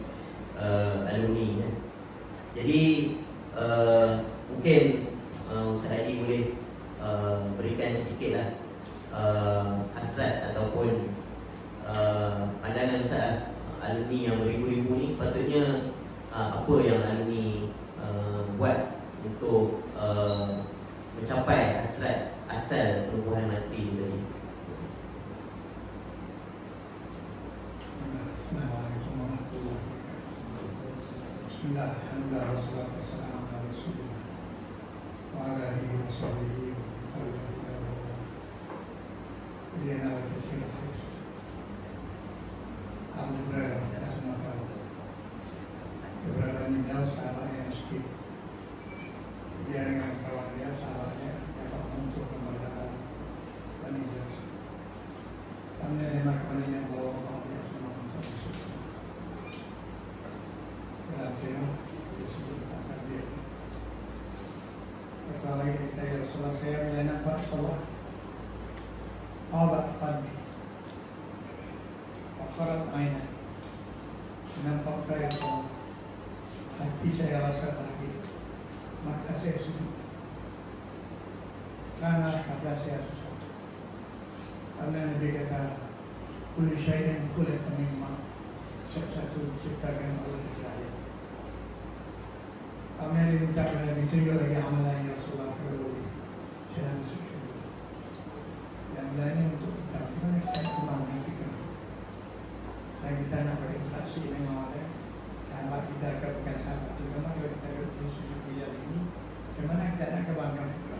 alumni. Jadi mungkin Ustaz Adi boleh berikan sedikitlah hasrat ataupun pandangan Ustaz alumni yang beribu-ribu ni sepatutnya apa yang alumni buat untuk mencapai hasrat asal penubuhan materi tadi. Assalamualaikum warahmatullahi wabarakatuh. Bismillah, alhamdulillah, wassalatu wassalamu ala rasulillah wa ala alihi wa sahbihi wa man tabi'ahum bi ihsan ila yaumil qiyamah. Abu Hurairah dah semua tahu. Beberapa meninggal sahabatnya meski dia dengan kawan dia, sahabatnya dapat untuk kemudahan meninggal. Kami ada maknanya bawa maaf dia semua untuk masuk Islam. Dalam sirah disebut tentang dia. Kata lagi kita ya Rasulullah, saya bila nampak Rasulullah awak qalbi Farat aina, nampak kaya Allah, hati saya rasa bahagia, mata saya sedih, karena kata saya sesuatu. Karena Nabi kata, kulli syai'in khuliqa min ma', satu diciptakan Allah di ayat. Kami diminta Nabi tunjuk lagi amalan yang Rasulullah perlu saya masuk syurga. Yang lainnya untuk kita, kita saya kemana kita. Dan kita nak berinteraksi dengan orang sahabat kita ke bukan sahabat, terutama kalau kita duduk di sudut beliau ini, bagaimana kita nak kebanggaan juga.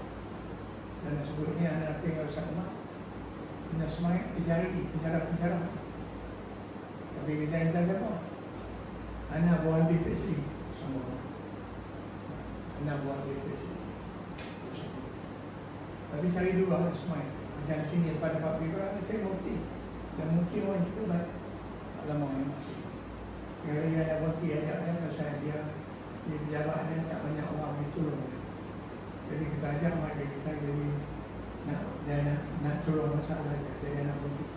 Dan sebut ini anak tinggal sama, kita semangat penjara. Tapi kita entah apa, anak buah BPC semua, anak buah BPC. Tapi cari dua semangat. Dan sini pada Pak Bibra, saya mukti, dan mukti orang juga baik. Lama memang kalau dia ada bukti ajak dia, pasal dia di pejabat dia tak banyak orang ditolong dia. Jadi kita ajak mereka kita jadi nak tolong masalah dia, dia nak bukti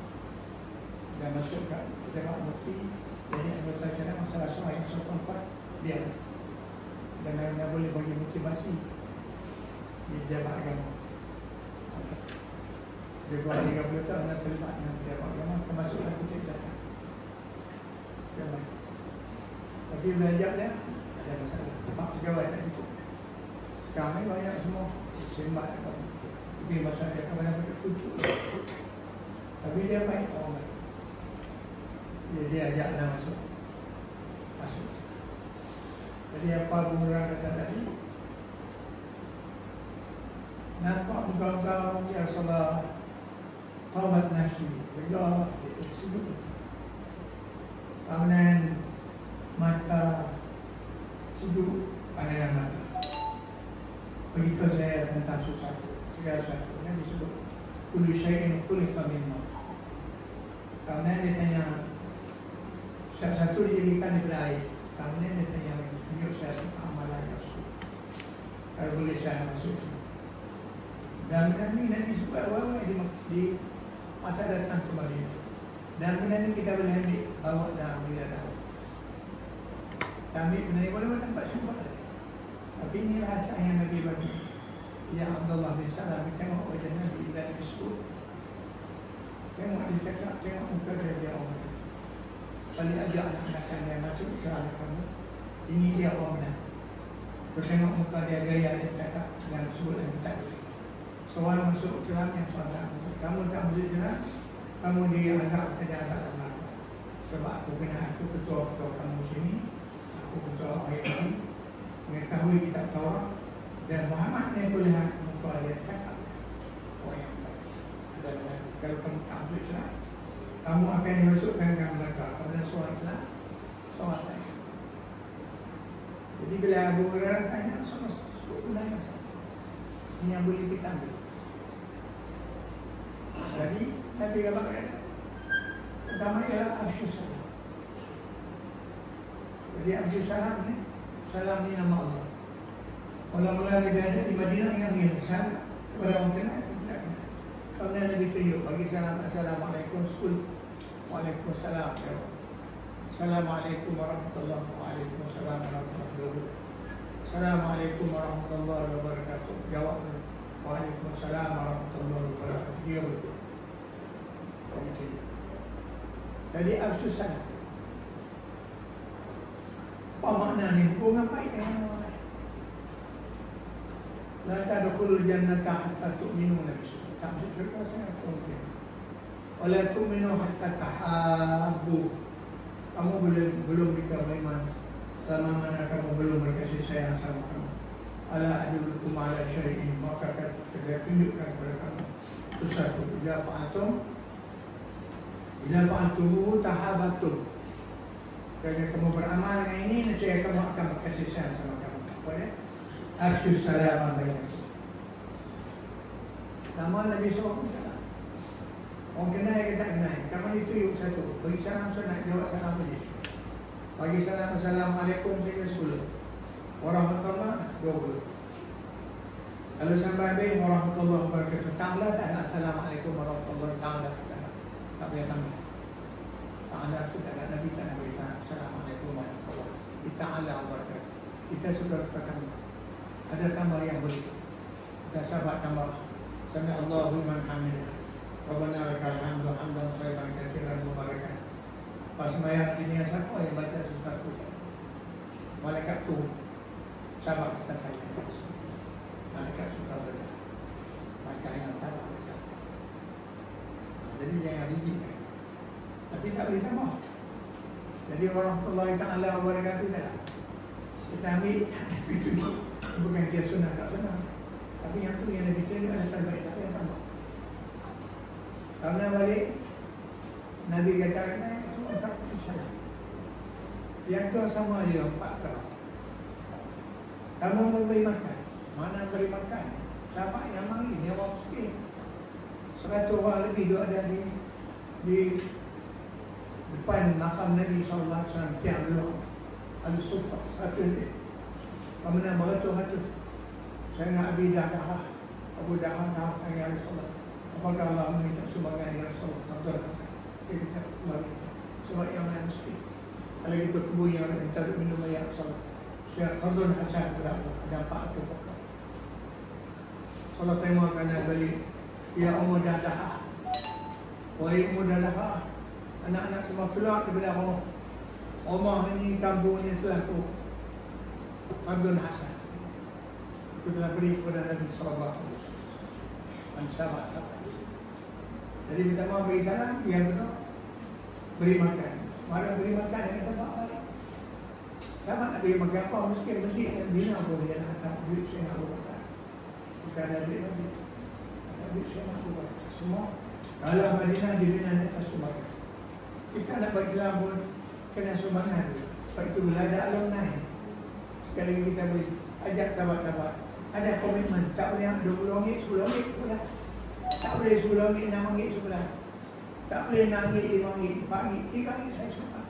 dan masuk kat pejabat bukti. Jadi anggota saya masalah soal yang sopan dia dan anda boleh bagi motivasi di pejabat agama. Dia buat 30 tahun nak terlibat dengan pejabat agama, termasuklah kita datang. Tapi belajar dia ada masalah sebab pegawai tak cukup. Sekarang ni banyak semua sembat apa. Tapi masalah dia kemana pakai kucuk. Tapi dia baik orang baik. Dia ajak anda masuk. Jadi apa Bumrah kata tadi, nampak engkau ya Rasulullah taubat nasi. Juga dia sebut kemudian mata sejuk pandangan mata. Begitu saya tentang segala satu yang disebut kullu syai'in khuliqa min ma'. Kemudian dia tanya satu dijadikan daripada air. Kemudian dia tanya lagi, tunjuk saya tentang amalan Rasul. Kalau boleh saya masuk sini. Dan ini Nabi sebut awal di masa datang ke Madinah. Dan benda ni kita boleh ambil bawa dalam bila dah. Ambil benda ni boleh nampak semua. Tapi ini rahsia yang Nabi bagi. Ya Abdullah bin Salam, tengok wajah Nabi bila Nabi sebut. Tengok dia cakap, tengok muka dia orang. Kali ajak anak-anak dia masuk Islam kamu. Ini dia orang benar. Tengok muka dia, gaya dia cakap dan sebut yang tak boleh. Seorang masuk Islam yang seorang tak masuk. Kamu tak masuk Islam, kamu dianggap kerja dalam neraka. Sebab aku ketua kamu sini, aku ketua ayat ini, mengetahui kitab Taurat dan Muhammad ni boleh muka dia cakap orang yang baik. Kalau kamu tak masuk Islam, kamu akan dimasukkan ke neraka. Kemudian seorang Islam, seorang tak Islam. Jadi Jadi bila Abu Hurairah tanya, sama sebut benda yang sama. Ini yang boleh kita ambil. Jadi Nabi kata, pertama ialah Absyus Salam. Jadi Absyus Salam ni, salam ni nama Allah. Mula-mula Nabi ada di Madinah yang dia salam kepada orang kenal, tidak kenal. Kemudian Nabi tunjuk bagi salam, Assalamualaikum 10. Waalaikumsalam. Assalamualaikum warahmatullahi wabarakatuh. Assalamualaikum warahmatullahi wabarakatuh. Jawab. Waalaikumsalam warahmatullahi wabarakatuh. Dia betul. Jadi Absyus Salam. Apa makna ni? Hubungan baik dengan orang lain. La tadkhulul jannata hatta tu'minu Nabi. Tak masuk syurga sangat mungkin. Wala tu'minu hatta tahabbu. Kamu belum beriman selama mana kamu belum berkasih sayang sama kamu. Ala adullukum ala syai'in, maka saya tunjukkan kepada kamu sesuatu. Idza fa'altum tahabatum. Jika kamu beramal dengan ini, nescaya kamu akan berkasih sayang sama kamu. Boleh? Afsyus salam bainakum. Nama Nabi SAW. Orang kenal ke tak kenal, kamu ditunjuk satu. Bagi salam sunat, jawab salam saja. Bagi salam, Assalamualaikum sehingga 10. Warahmatullahi 20. Kalau sampai habis warahmatullahi wabarakatuh ta'ala, tak ada Assalamualaikum warahmatullahi ta'ala. Tak boleh tambah. Ta'ala itu tak ada Nabi, tak Nabi. Assalamualaikum warahmatullahi ta'ala wabarakatuh. Kita sudah berkata ada tambah yang boleh. Kita sahabat tambah. Sami Allahu liman hamidah. Rabbana lakal hamdu hamdan thayyiban katsiran mubarakan. Pas sembahyang ini yang siapa yang baca sesuatu, malaikat turun. Sahabat kita saja. Malaikat suka baca yang sahabat baca. Jadi jangan rigid. Tapi tak boleh tambah. Jadi warahmatullahi ta'ala wabarakatuh tak. Kita ambil itu bukan dia sunnah tak sunnah. Tapi yang tu yang lebih tinggi adalah terbaik, tak payah tambah. Karena balik Nabi kata itu tak salah. Yang tu sama dia 4 kali. Kamu memberi makan, mana beri makan? Siapa yang mari? Ni orang miskin. 100 orang lebih duduk ada di depan makam Nabi SAW. Tiang dulu Al-Sufa 1 lebih. Kemudian beratus-ratus. Saya nak Abi Dahdah, Abu Dahdah ya Rasulullah. Apakah Allah meminta sumbangan ya Rasulullah? Sabda dia kata Allah minta. Sebab yang lain mesti. Kalau kita kebun yang lain minta minum ya Rasulullah. Saya khardun hasan kepada Allah. Ada 400 pokok. Salat tema kena balik. Ya Ummu Dahdah. Wahai Ummu Dahdah. Anak-anak semua keluar daripada rumah ini, kampung ini telah tu khardun hasan. Itu telah beri kepada Nabi SAW dan sahabat-sahabat. Jadi minta maaf bagi salam, yang benar beri makan. Mana beri makan yang kata maaf balik. Sahabat nak beri makan apa, miskin yang bina pun dia nak hantar duit saya nak berkata. Bukan ada duit lagi. Ada duit saya nak berkata. Semua kalau Madinah dibina di atas sumbangan. Kita nak bagi salam pun kena sumbangan dulu. Sebab itu bila ada alumni, sekali kita beri, ajak sahabat-sahabat. Ada komitmen, tak boleh RM20, RM10 pula. Tak boleh RM10, RM6 sebulan. Tak boleh RM6, RM5, RM4, RM3 saya suka.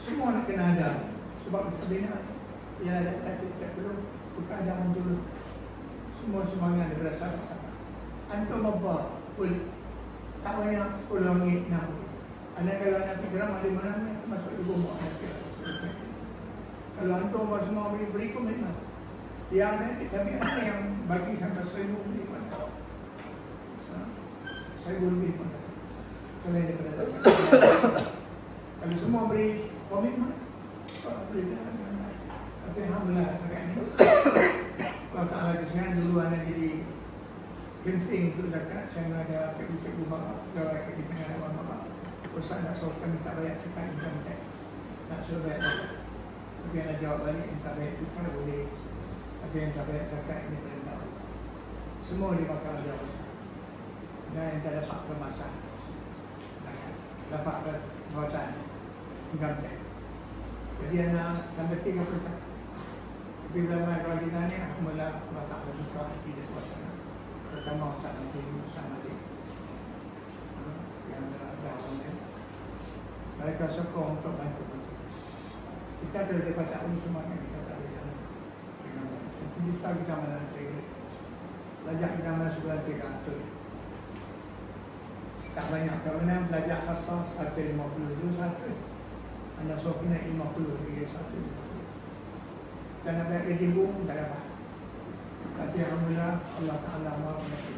Semua nak kena ada. Sebab kita bina ni, ia ada tak perlu, bukan ada dulu. Semua sumbangan daripada sahabat-sahabat. Antum apa boleh. Tak banyak RM10, RM6. Anak kalau anak gram ada mana ni, masuk di rumah. Kalau antum semua beri komitmen. Yang ada, tapi ada yang bagi sampai 1,000 lebih pada. 1,000 lebih pada. Selain daripada tak. Kalau semua beri komitmen, kalau boleh jalan. Tapi alhamdulillah dekat ni. Kalau tak lagi sekarang dulu anda jadi camping untuk zakat, saya ada cikgu bapak, jawab kita dengan abang bapak. Ustaz nak suruh kami tak bayar cekak, nak suruh bayar zakat. Tapi anda jawab balik, yang tak bayar cekak boleh. Tapi yang tak bayar zakat ini perintah Allah. Semua dimakan oleh Allah. Dan yang tak dapat kemasan zakat, dapat perbuatan income tax. Jadi anak sampai 30 tahun. Bila kalau kita ni Alhamdulillah Allah Ta'ala buka hati dan suasana, terutama Ustaz Nanti Ustaz Malik yang dah online, mereka sokong untuk bantu-bantu. Kita kalau dapat tak pun semua kan kita tak boleh jalan dengan baik. Itu bisa kita mana nanti belajar kita mana sebulan 300 tak banyak. Kerana belajar khasah 150 dulu 100 anda suruh kena 50 lagi 150 dan nak bayar gaji pun tak dapat. Tapi Alhamdulillah Allah Ta'ala maha pengasih.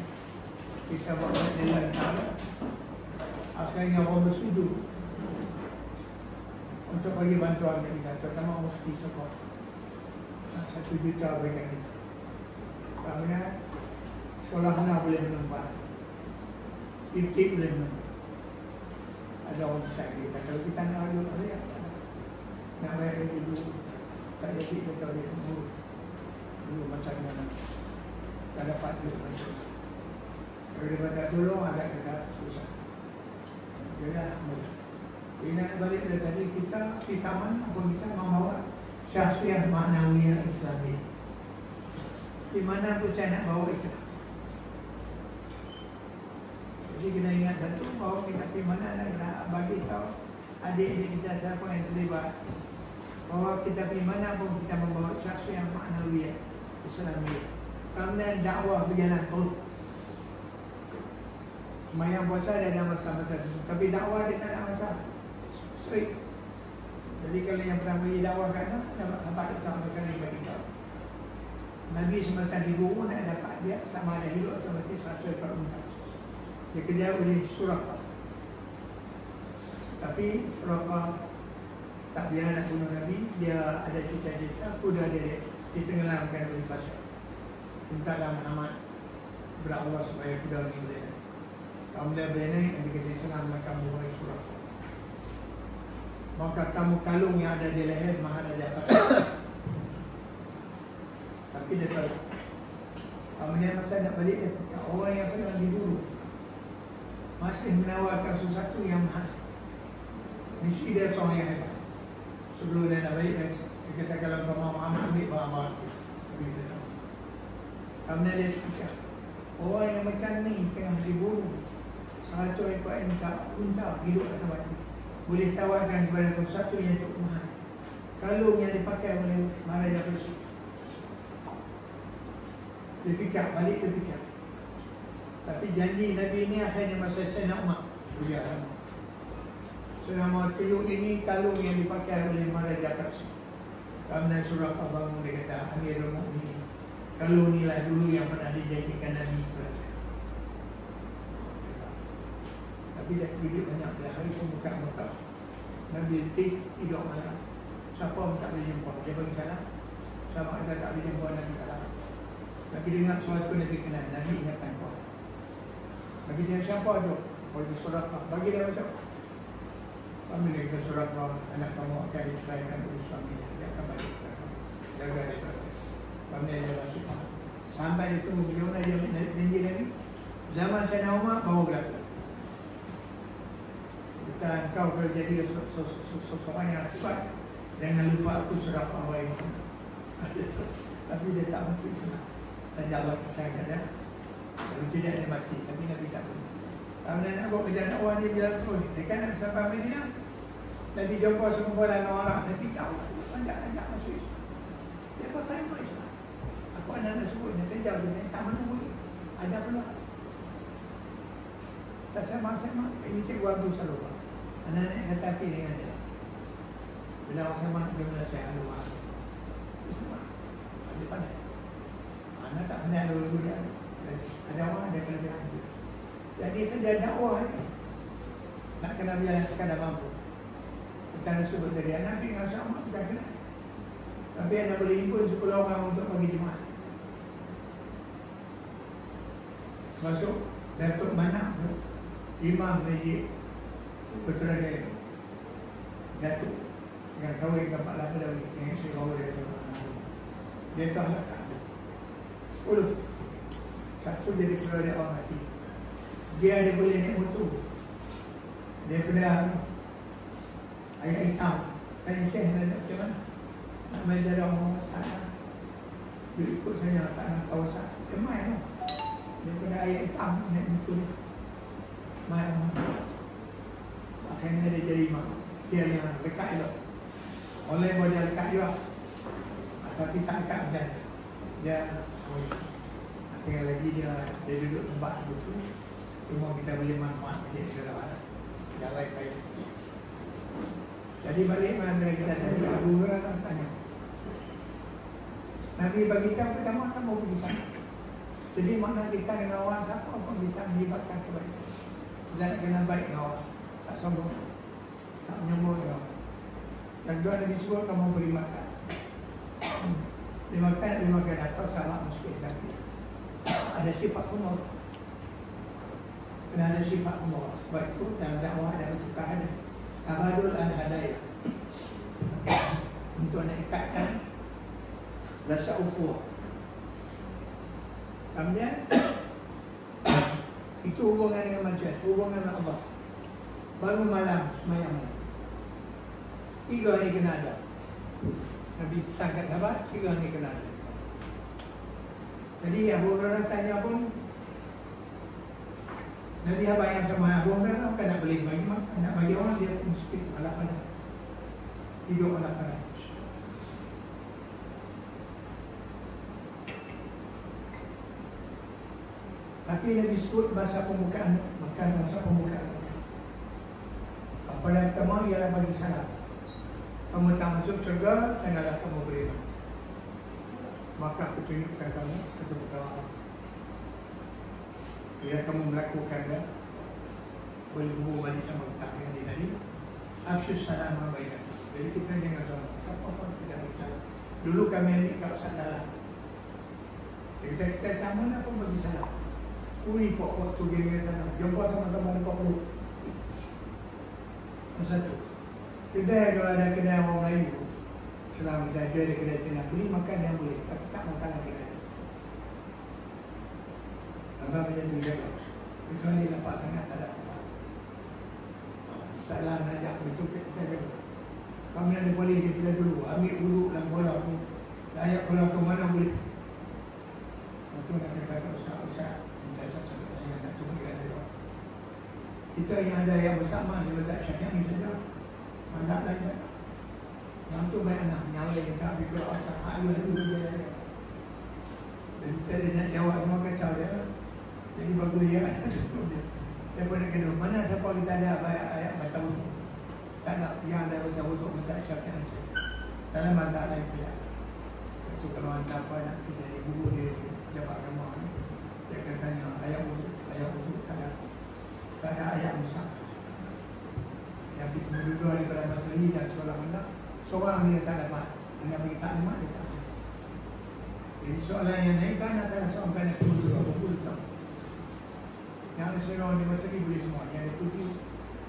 Kita buat Allah Ta'ala akhirnya orang bersujud untuk bagi bantuan ke kita, terutama mufti sekolah 1 juta bagi kita. Kerana sekolah mana boleh menambah, titik boleh menambah. Ada orang besar kita, kalau kita nak rajuk dia nak bayar gaji dulu tak jadi kita boleh tunggu dulu macam mana tak dapat duit macam mana. Kalau dia tak tolong agak susah. Jadi Alhamdulillah. Jadi nak balik pada tadi, kita mana pun kita membawa syahsiah maknawiyah Islami. Di mana pun saya nak bawa Islam. Jadi kena ingat satu bahawa kita pergi mana nak kena bagi tahu adik-adik kita siapa yang terlibat bahawa kita pergi mana pun kita membawa syahsiah maknawiyah Islami. Kerana dakwah berjalan terus. Semayang puasa dia ada masa-masa itu, tapi dakwah dia tak ada masa. Straight. Jadi kalau yang pernah pergi dakwah kat mana, dapat tak berkali bagi tahu. Nabi semasa di guru nak dapat dia sama ada hidup atau mati 100 ekor unta. Dia kejar oleh Suraqah. Tapi Suraqah tak biar nak bunuh Nabi, dia ada cita-cita kuda dia ditenggelamkan oleh pasir. Mintalah Muhammad kepada Allah supaya kuda ini boleh naik. Kalau dia boleh naik, Nabi kata selamlah kamu wahai Suraqah. Maka kamu kalung yang ada di leher maha ada di atas. Tapi dia tahu. Kemudian macam nak balik dia kata, orang yang sedang diburu masih menawarkan sesuatu yang mahal. Mesti dia seorang yang hebat. Sebelum dia nak balik, dia kata kalau kau mahu Muhammad ambil barang-barang tu. Tapi dia tahu. Kemudian dia fikir, orang yang macam ni tengah diburu 100 ekor unta hidup atau mati, boleh tawarkan kepada sesuatu yang cukup mahal. Kalung yang dipakai oleh Maharaja Persia. Dia fikir, balik dia fikir. Tapi janji Nabi ini akhirnya masa Sayyidina Umar berjalan. Selama teluk ini kalung yang dipakai oleh Maharaja Persia. Kemudian Suraqah bangun, dia kata, Amirul Mukminin, kalung inilah dulu yang pernah dijanjikan Nabi kepada saya. Tapi dia terbidik banyak pada hari pembukaan Mekah. Nabi tidur malam. Siapa pun tak boleh jumpa. Dia bagi salam. Sama kita tak boleh jumpa Nabi kalah. Nabi dengar sesuatu Nabi kenal. Nabi ingatkan kuat. Nabi tanya siapa tu? Wajib Suraqah. Bagi dia macam kami dia kata Suraqah, anak kamu akan diselaikan oleh suaminya. Dia akan balik kepada kamu. Jaga dia batas. Kami dia masuk kalah. Sampai dia tunggu bagaimana dia janji Nabi. Zaman Sayyidina Umar baru berlaku. Dan kau kalau jadi seseorang yang akibat, jangan lupa aku Suraqah wahai Muhammad. Tapi dia tak masuk Islam. Saja Allah kesayangkan dia. Kalau tidak dia mati. Tapi Nabi tak boleh. Kalau dia nak buat kerja dakwah dia bilang terus. Dia kan nak sampai Madinah. Nabi jumpa sekumpulan orang. Nabi dakwah. Ajak masuk Islam. Dia kata terima Islam. Apa anda nak sebut? Dia kejar dia. Tak mana boleh. Ada pula. Tak sama-sama. Ini Cikgu Abdul Salubah. Anak-anak kata hati dengan dia. Bila orang sama, dia mula saya luar. Itu semua. Dia pandai. Anak tak pandai lalu dia ada. Ada orang ada kelebihan dia. Jadi kerja dakwah ni. Nak kena biar sekadar mampu. Bukan sebut dari anak Nabi yang sama, bukan kena. Tapi anda boleh himpun 10 orang untuk bagi jemaah. Masuk Datuk Manak tu, Imam Majid Betul ada Datuk yang kahwin dengan Pak Lapa Dawi, yang saya kahwin dia tu dia tahu lah tak ada 10. Satu jadi keluar dia orang mati. Dia ada boleh naik motor daripada ayat hitam. Tanya saya nak macam mana nak mengajar orang tak Bila ikut saya tanah kawasan, dia main lah. Daripada air hitam, naik itu dia. Main lah. Akhirnya dia jadi mak. Dia yang dekat elok. Oleh buat dia dekat juga. Tapi tak dekat macam dia. Dia, tinggal lagi dia duduk tempat begitu. Cuma kita boleh manfaat dia segala yang lain baik. Jadi balik mana kita tadi, Abu Hurairah tanya, Nabi bagi kita pertama kan mau pergi sana. Jadi mana kita dengan awal siapa pun kita melibatkan kebaikan. Kita nak kena baik dengan awal, tak sombong, tak menyombong dengan awal. Yang kedua Nabi suruh kamu beri makan. Beri makan atau salah muslim tapi ada sifat umur. Kena ada sifat umur. Sebab itu dalam dakwah dan bertukar ada tabadul al-hadayah untuk nak ikatkan rasa ukhuwah. Kemudian itu hubungan dengan manusia, hubungan dengan Allah. Baru malam semayang malam. 3 hari kena ada. Nabi sangat sahabat, 3 hari kena ada. Jadi Abu Hurairah tanya pun, Nabi abang yang sama Abu Hurairah kan nak beli bagi makan, nak bagi orang dia mesti ala pada hidup ala pada. Tapi Nabi sebut bahasa pembukaan, makan bahasa pembukaan. Apa yang pertama ialah bagi salam. Kamu tak masuk syurga, janganlah kamu beriman. Maka aku tunjukkan kamu satu perkara. Bila kamu melakukannya, boleh hubung balik sama utang yang tadi. Afsyus salam bainah. Jadi kita jangan sama. Siapa pun tidak bersalah. Dulu kami ambil kat Ustaz Dalam. Kita tak mana pun bagi salam. Ui, pokok tu geng-geng salam. Jumpa sama-sama dekat perut. Satu. Kedai kalau ada kedai orang Melayu, selama dah ada kedai nak beli, makan yang boleh. Tapi tak makan lagi kedai. Abang macam tu jaga. Kecuali lapar sangat tak ada apa. Salah najak itu kita jaga. Kami ada boleh kita dulu. Ambil urut dalam bola tu. Layak bola tu mana boleh. Itu nak kata usah-usah. Minta satu-satu yang nak tunggu yang ada. Kita yang ada yang bersama, yang letak syariah ini saja. Mandat lain tak ada. Yang tu baik anak. Yang lain tak fikir asal. Halu-halu dia ada. Dan kita ada nak jawab semua kacau dia. Jadi bagus dia. Dia pun nak kena. Mana siapa kita ada ayat baca wuduk. Tak ada. Yang ada baca wuduk minta syariah saja. Dalam mandat lain tidak ada. Itu kalau hantar apa nak pergi jadi guru dia. Jawab agama ni. Dia akan tanya ayat wuduk. Ayat wuduk tak ada. Tak ada ayat mustahil. Yang kita berdua daripada materi dan sekolah rendah, seorang yang tak dapat, anda bagi taklimat dia tak dapat. Jadi soalan yang naikkan antara seorang nak turun berpuluh tahun. Yang seorang di materi boleh semua. Yang dia pergi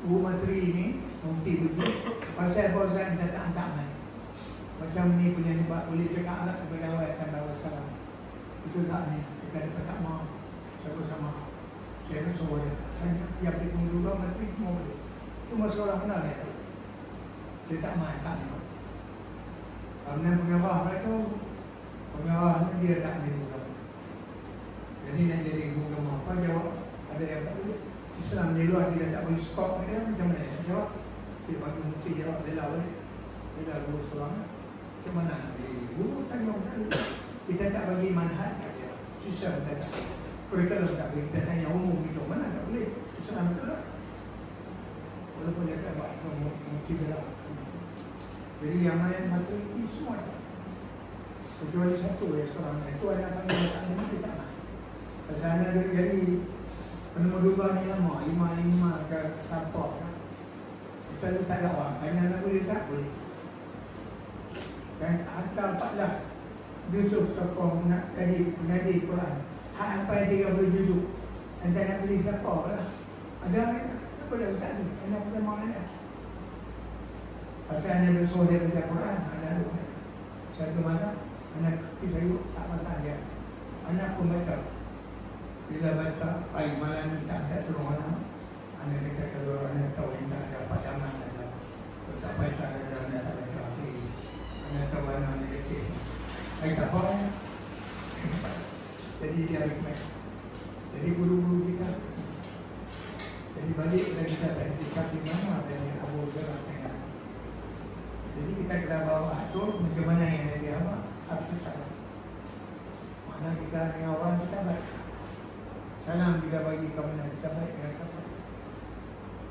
guru materi ini mungkin pergi pasal Fauzan kita tak hantar main. Macam ni punya hebat, boleh cakap alat kepada awal dan salam. Itu tak ni. Kita dapat tak maaf. Sama-sama. Saya rasa boleh. Saya yang bertemu juga materi semua boleh. Cuma seorang kenal dia tahu. Dia tak main, tak lima. Kemudian pengarah mereka, pengarah dia tak main juga. Jadi nak jadi guru agama apa, jawab. Ada yang tak boleh. Islam di luar dia tak bagi skop dia, macam mana dia jawab. Dia bagi mesti jawab, bela boleh. Bela guru seorang. Macam mana nak jadi guru, tanya orang. Kita tak bagi manhaj dia. Sistem dia tak. Kurikulum tak bagi. Kita tanya umum itu, mana tak boleh. Islam itu lah. Walaupun dia tak buat mungkin belah. Jadi yang lain materi ini semua dah. Kecuali satu yang seorang itu ada panggil tak lima dia tak main. Pasal ada jadi penemu duga ni lama, 5 ke sampok kan. Kita tu tak ada orang, tanya nak boleh tak? Boleh. Dan hantar 14 Yusuf Sokong nak jadi pengaji Quran. Hak sampai 30 juzuk. Anda nak beli siapa lah? Ada orang tak? Boleh tak ni, anak punya mahu anak. Pasal anak bersuruh dia baca Quran, anak lu mana. Satu mana, anak kita yuk tak pasal dia. Anak pun baca. Bila baca, pagi malam ni tak ada turun anak. Anak kita kalau anak tahu yang tak ada padaman ada. Tak pasal ada anak tak baca. Anak tahu anak ni lekit. Baik tak apa anak. Jadi dia recommend. Jadi guru-guru kita, jadi balik kita tadi cakap di mana dari Abu Hurairah. Jadi kita kena bawa atur bagaimana yang Nabi Muhammad harus salam. Mana kita dengan orang kita baik. Salam kita bagi ke mana kita baik dengan siapa.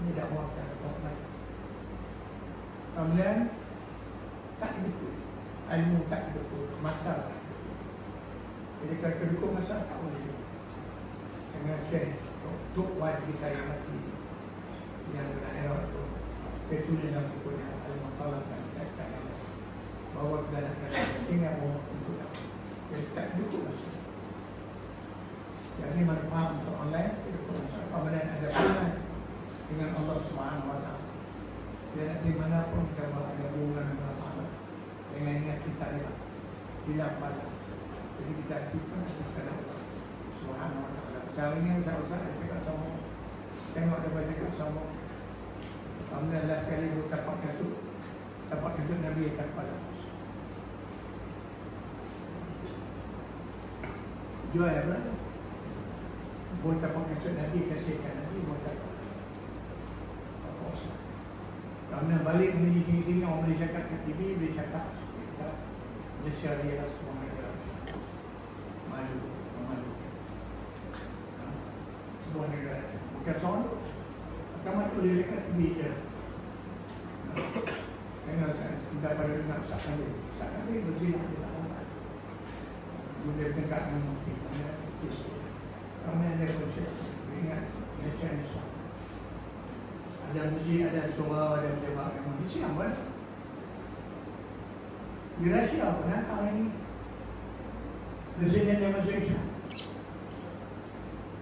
Ini dakwah kita baik. Kemudian tak didukung, ilmu tak didukung, masa tak didukung. Jadi kalau didukung masa tak boleh didukung. Dengan share untuk wajib kita yang mati yang berdaerah itu. Betul dalam bukunya Al-Maqalah dan kata-kata bahwa keadaan tinggal untuk dapat. Jadi tak didukung masa. Jadi manfaat untuk online didukung masa. Kemudian ada hubungan dengan Allah Subhanahu Wa Taala. Dan dimanapun kita ada hubungan dengan Allah, dengan ingat kita hilang pada. Jadi kita pun ada kepada Allah Subhanahu Wa Taala. Sekarang ini usah-usah dia cakap sama. Tengok dia cakap sama. Kemudian last kali dia tapak kasut Nabi tak pada. Jual apa? Buat tapak kasut Nabi kasihkan Nabi buat tak pada. Apa usah. Kemudian balik menjadi tinggi orang boleh cakap kat TV, boleh cakap Malaysia dia lah semua negara malu, memalukan sebuah negara bukan soal agama tu boleh cakap TV je. Tengok kita pada dengar Ustaz Khalid berzinah di lapangan boleh dekat dengan mungkin kemudian ada konsep ingat Malaysia ni suatu ada masjid, ada surau, ada berdebat yang Malaysia yang mana? Di Malaysia apa nak tahu ini? Presiden yang masuk Islam.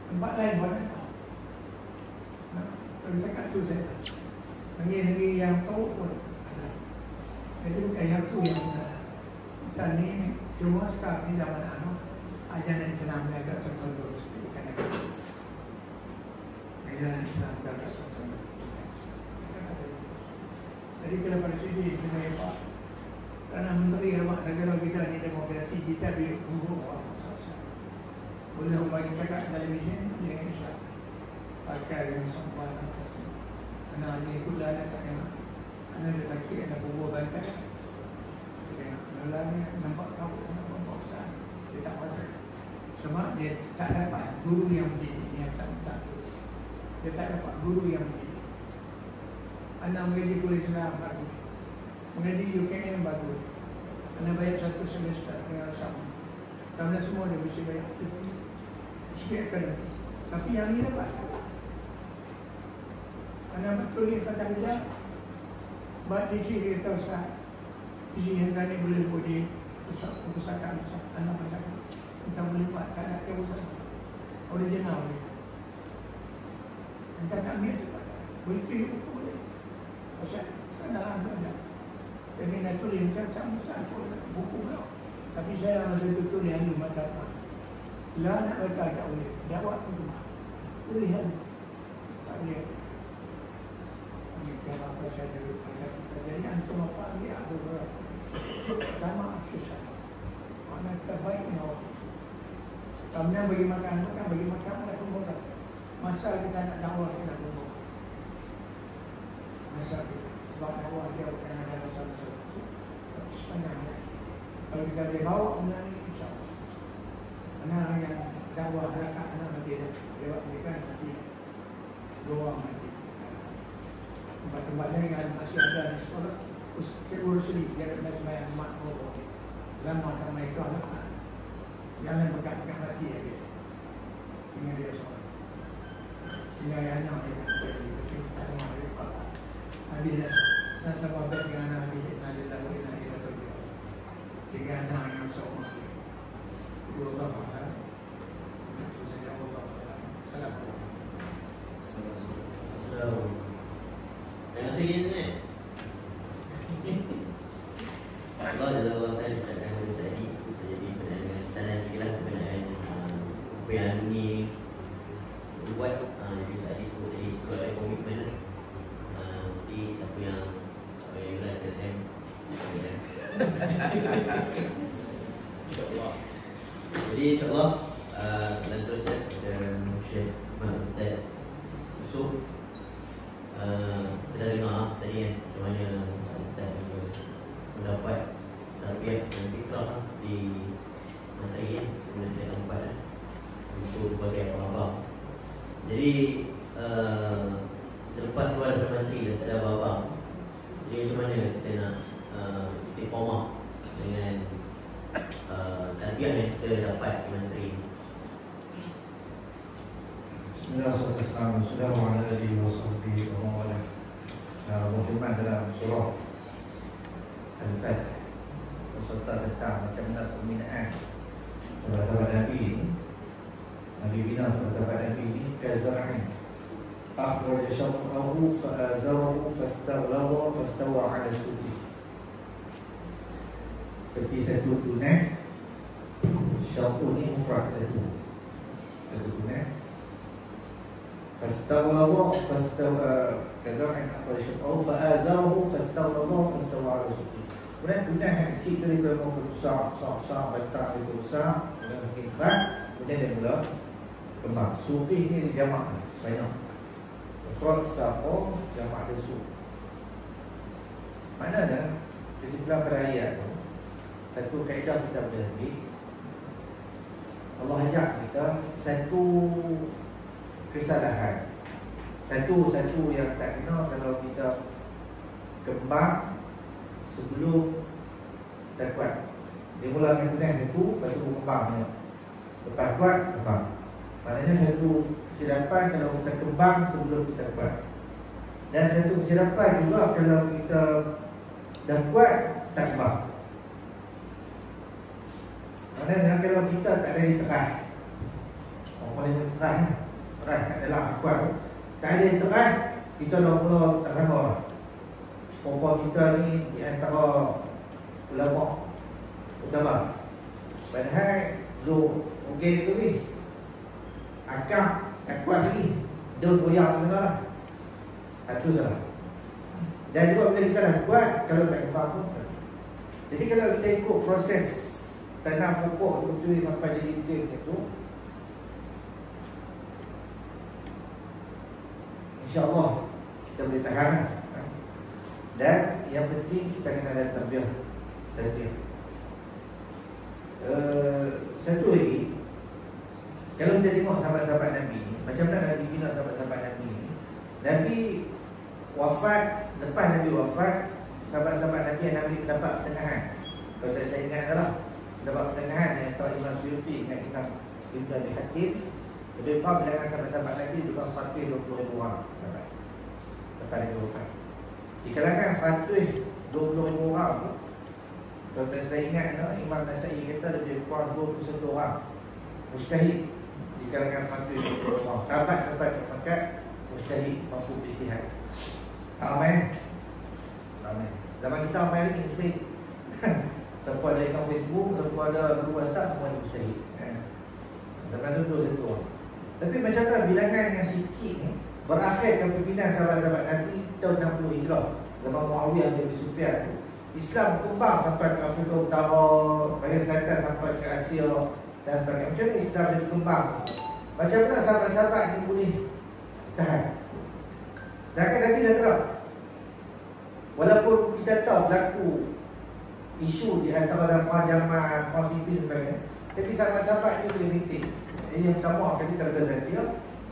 Tempat lain pun nak tahu. Nah, kalau cakap tu saya negeri-negeri yang tahu pun ada. Jadi bukan yang tu yang mudah. Kita ni cuma sekarang ni zaman ajaran Islam ni agak tertentu. Bukan agak tertentu. Ajaran Islam agak tertentu. Jadi kalau pada sini sebenarnya Pak, kerana menteri awak negara kita ni demokrasi kita bila kumpul orang besar. Boleh orang bagi cakap televisyen dengan Islam. Pakai yang sempurna. Anak ni ikut dah nak tengok. Anak lelaki anak bubuh bantai. Anak ni nampak kabut, nampak besar. Dia tak pasal. Sebab dia tak dapat guru yang mendidik. Dia tak. Dia tak dapat guru yang mendidik. Anak mengaji kuliah Islam bagus, mengaji UKM bagus, anak bayar satu semester dengan sama. Kerana semua dia mesti bayar sikit akademik. Tapi yang ni dapat tak? Anak betul dia kata kerja, buat isi dia kata Ustaz, isi yang tadi boleh puji pusakaan anak baca. Kita boleh buat tak ada kebutuhan original dia. Kita tak ambil cepat. Boleh pilih buku boleh. Pasal dalam belajar. Jadi nak tulis macam buku pula. Tapi saya masa itu tulis yang mata apa. Lah nak baca tak boleh. Jawab pun cuma. Tulis yang tak boleh. Ini kenapa saya dulu pasal kita. Jadi antum apa ambil aku berat. Pertama akses saya. Mana terbaiknya orang. Kemudian bagi makan bukan bagi makan ada pemurah. Masa kita nak dakwah kita pemurah. Masa kita sebab dakwah dia bukan ada masalah itu tapi sepanjang hari kalau kita boleh bawa benda ni insyaAllah anak yang dakwah rakaat anak mati dah lewat mereka mati dua orang mati tempat-tempat lain yang masih ada di sekolah urus sendiri dia ada sembahyang mak bawa lama tak main kelas jangan pekat-pekat mati ya dia tinggal dia semua tinggal yang anak dia tak ada mahu Habis dah rasa wabak dengan anak habis Innalillah wa inna ilaihi raji'un. Tiga anak yang seorang dia Allah Ta'ala Maksud saya Allah Ta'ala Assalamualaikum. Terima kasih Internet. Allah Jalla wa'ala ucapkan kepada Ustaz Adi untuk jadi pendengar kesalahan sikitlah kebenaran apa yang alumni buat. Jadi Ustaz Adi sebut tadi kalau ada komitmen siapa yang berada dalam InsyaAllah. Jadi insyaAllah Soalan seterusnya kepada Syekh Muhammad Yusuf. Kita dah dengar tadi kan macam mana Sultan mendapat tarbiyah dan fikrah di menteri kan, Menteri tempat untuk berbagai abang-abang. Jadi selepas keluar daripada menteri dan tak ada abang-abang, jadi macam mana kita nak istiqamah dengan tarbiyah yang kita dapat di menteri? Bismillahirrahmanirrahim. Allah firman dalam surah Al-Fatih berserta tentang macam mana pembinaan sahabat-sahabat Nabi ini. Nabi bina sahabat-sahabat Nabi ini kazar'in akhraja syam'ahu fa'azarahu fastaghlada fastawa 'ala suqihi. Seperti satu tunai, syam'u ni mufrad satu tunai. Fastaghlada kazar'in akhraja syam'ahu fa'azarahu fastaghlada fastawa 'ala suqihi. Kemudian tunai yang kecil daripada muka besar, batang itu besar, kemudian makin keras, kemudian dia mula kembang. Suqih ni jamak banyak. Mufrad saqah, jamak dia suq. Maknanya kesimpulan pada ayat tu, satu kaedah kita boleh ambil, Allah ajak kita satu kesalahan, satu yang tak kena kalau kita kembang sebelum kita kuat. Dia mula dengan tunai satu, lepas tu berkembang. Lepas kuat, kembang. Maknanya satu kesilapan kalau kita kembang sebelum kita kuat. Dan satu kesilapan juga kalau kita dah kuat, tak kembang. Maknanya kalau kita tak ada di terah, orang paling terah kat dalam akuat tu, tak ada di terah, kita dah mula tak sama lah. Perempuan kita ni di antara ulama utama. Padahal lu okey tu ni akak tak kuat lagi, dia goyang tengah lah. Itu salah. Dan juga bila kita dah kuat, kalau tak kembang pun tak. Jadi kalau kita ikut proses tanam pokok tu sampai jadi betul itu, InsyaAllah kita boleh tahan lah. Dan yang penting kita kena ada tarbiyah. Satu lagi, kalau kita tengok sahabat-sahabat Nabi ni, macam mana Nabi bina sahabat-sahabat Nabi ni. Nabi wafat, lepas Nabi wafat, sahabat-sahabat Nabi yang Nabi mendapat pertengahan. Kalau saya ingat adalah mendapat pertengahan yang tahu Imam Suyuti dengan Imam Ibn Abi Hatim. Lebih kurang bilangan sahabat-sahabat Nabi juga 120,000 orang sahabat lepas Nabi wafat. Di kalangan 120,000 orang tu, kalau saya ingat Imam Nasai kata lebih kurang 21 orang mujtahid di kalangan 120 orang. Sahabat-sahabat Mekah mujtahid, mampu beristihad. Ramai. Zaman kita ramai lagi mujtahid. Siapa ada akaun Facebook, siapa ada guru WhatsApp, semua mujtahid. Zaman dulu 21 orang. Tapi macam mana bilangan yang sikit ni berakhir kepimpinan sahabat-sahabat Nabi tahun 60 Hijrah, zaman Muawiyah bin Abi Sufyan tu. Islam berkembang sampai ke Afrika Utara, bahagian selatan sampai ke Asia dan sebagainya. Macam mana Islam dia berkembang? Macam mana sahabat-sahabat ni boleh tahan? Sedangkan Nabi dah terang. Walaupun kita tahu berlaku isu di antara dalam perang Jamal, perang sipil dan sebagainya, tapi sahabat-sahabat ni boleh maintain. Yang pertama akan kita belajar.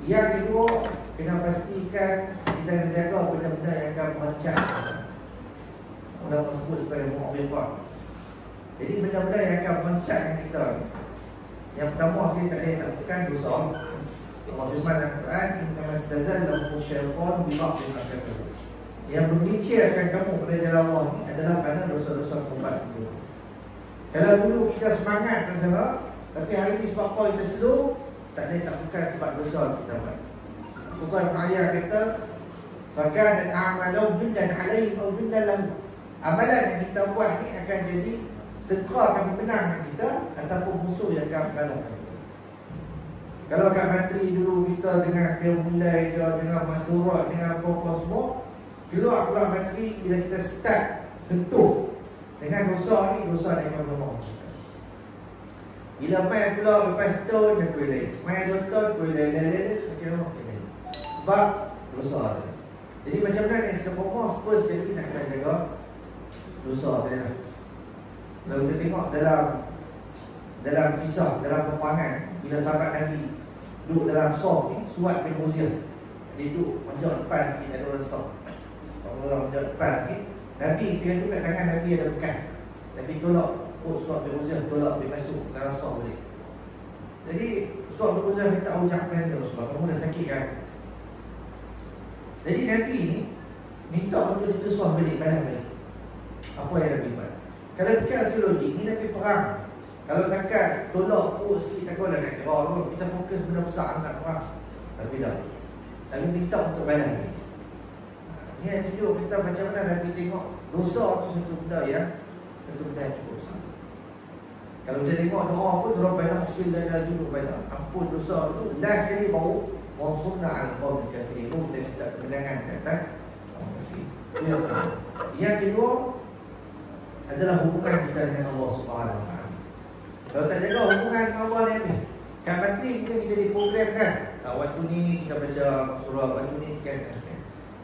Yang kedua, kena pastikan kita kena jaga benda-benda yang akan merancang. Ulama sebut sebagai mu'awiqah. Jadi benda-benda yang akan merancang kita ni, yang pertama saya tak boleh takutkan dosa. Allah firman dalam Quran, innama stazallahu syaitan biba'dhi ma kasabu. Yang mengincirkan kamu pada jalan Allah ni adalah kerana dosa-dosa perbuatan sebelum. Kalau dulu kita semangat kan sahabat, tapi hari ni sebab apa kita slow, tak boleh takutkan sebab dosa kita buat. Fuqah Ma'ayah kata, فَكَانَتْ أَعْمَلَوْ جُنْدًا عَلَيْهِ أَوْ جُنْدًا لَهُ. Amalan yang kita buat ni akan jadi tentera akan memenangkan kita ataupun musuh yang akan mengalahkan kita. Kalau kat menteri dulu kita dengan dia mulai dia dengan masyarakat dengan apa-apa semua, keluar menteri bila kita start sentuh dengan dosa ni, dosa yang akan melemah kita. Bila main pula lepas tahun dia kuih lain. Main 2 tahun kuih lain. Semakin lama kuih lain. Sebab dosa tu. Jadi macam mana ni sebenarnya first sekali nak kena jaga dosa tadi lah. Kalau kita tengok dalam kisah, dalam peperangan, bila sahabat Nabi duduk dalam sof ni, Suad bin Muziah, dia duduk menjauh depan sikit, ada orang sof. Orang menjauh depan sikit, Nabi ketika tu kat tangan Nabi ada bekas. Nabi tolak Suad bin Muziah, tolak dia masuk dalam sof balik. Jadi Suad bin Muziah kata, ucapkan dia Rasulullah, kamu dah sakit kan? Jadi Nabi ni minta untuk ditusuh balik, balas balik. Apa yang Nabi buat? Kalau fikir logik ni Nabi perang. Kalau dekat tolak pun sikit tak boleh nak kira pun. Kita fokus benda besar nak perang. Tapi dah Nabi minta untuk balas balik. Ni yang tunjuk kita macam mana Nabi tengok dosa tu satu benda yang cukup besar. Kalau kita tengok doa pun dorang banyak usul dan junub banyak ampun dosa tu. Last sekali baru Wansurna al-qawm al-kafirin. Kita minta kemenangan kata yang kedua adalah hubungan kita dengan Allah Subhanahu Wa Taala. Kalau tak jaga hubungan dengan Allah ni, kan mati mungkin kita diprogramkan. Waktu ni kita baca surah, waktu ni sekian.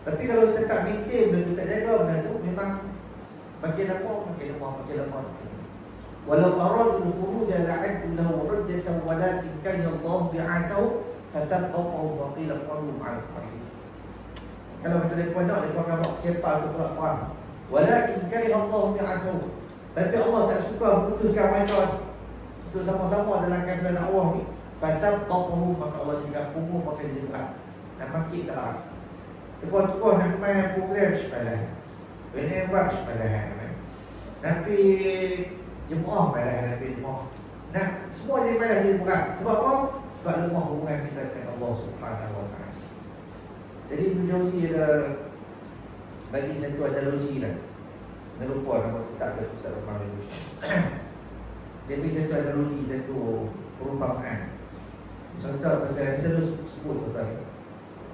Tapi kalau kita tak maintain benda tu, tak jaga benda tu, memang makin lama. Walau aradul khuruj la'addu lahu 'uddatan walakin kana Allah bi'asahu fasabaqahu wa qila qawlu ma'al qawli. Kalau kita lepas nak dia akan buat siapa untuk perang. Walakin kariha Allah bi'asahu. Tapi Allah tak suka memutuskan mereka untuk sama-sama dalam kafiran Allah ni. Fasabaqahu, maka Allah juga punggung maka dia berat. Nak makin tak lah. Tepuh-tepuh nak main program sepadahan. Bina buat sepadahan. Nabi jemaah sepadahan, Nabi jemaah. Nah, semua jadi pada jadi berat. Sebab apa? Sebab lemah hubungan kita dengan Allah Subhanahu Wa Taala. Jadi Ibn Jauzi ada bagi satu analogi lah. Saya lupa nama kitab dia Ustaz Rahman bin Musa. Dia bagi satu analogi, satu perumpamaan. Serta pasal saya sebut tentang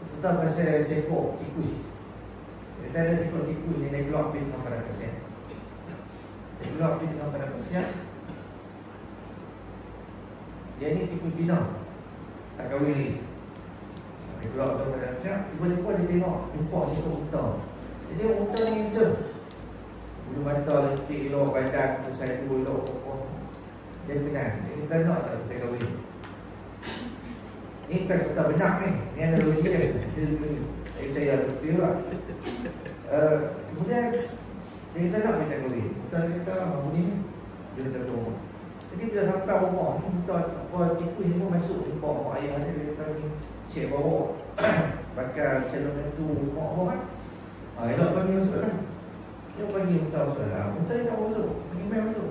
serta pasal sekor tikus. Kita ada sekor tikus ni dia keluar pergi dengan pada pasien. Dia keluar pergi dengan pada pasien. Dia ni tikus bina, tak kahwin lagi. Dia keluar daripada pasien. Tiba-tiba dia tengok jumpa sekor unta. Jadi unta ni handsome. Bulu mata letik elok, badan tu saidu elok, pokok. Dia kenal. Dia kata nak tak kita kahwin. Ni kan serta benar ni. Ni analogi dia. Saya percaya betul lah. Kemudian dia kata nak kita kahwin. Unta dia kata, bunyi ni. Dia kata ke rumah. Jadi bila sampai rumah ni, unta apa tikus ni pun masuk jumpa mak ayah dia. Dia kata ni, cik bawa bakal calon tu mak abang kan. Elok panggil masuk lah. Dia panggil unta masuk lah. Unta ni tak masuk. Panggil main masuk.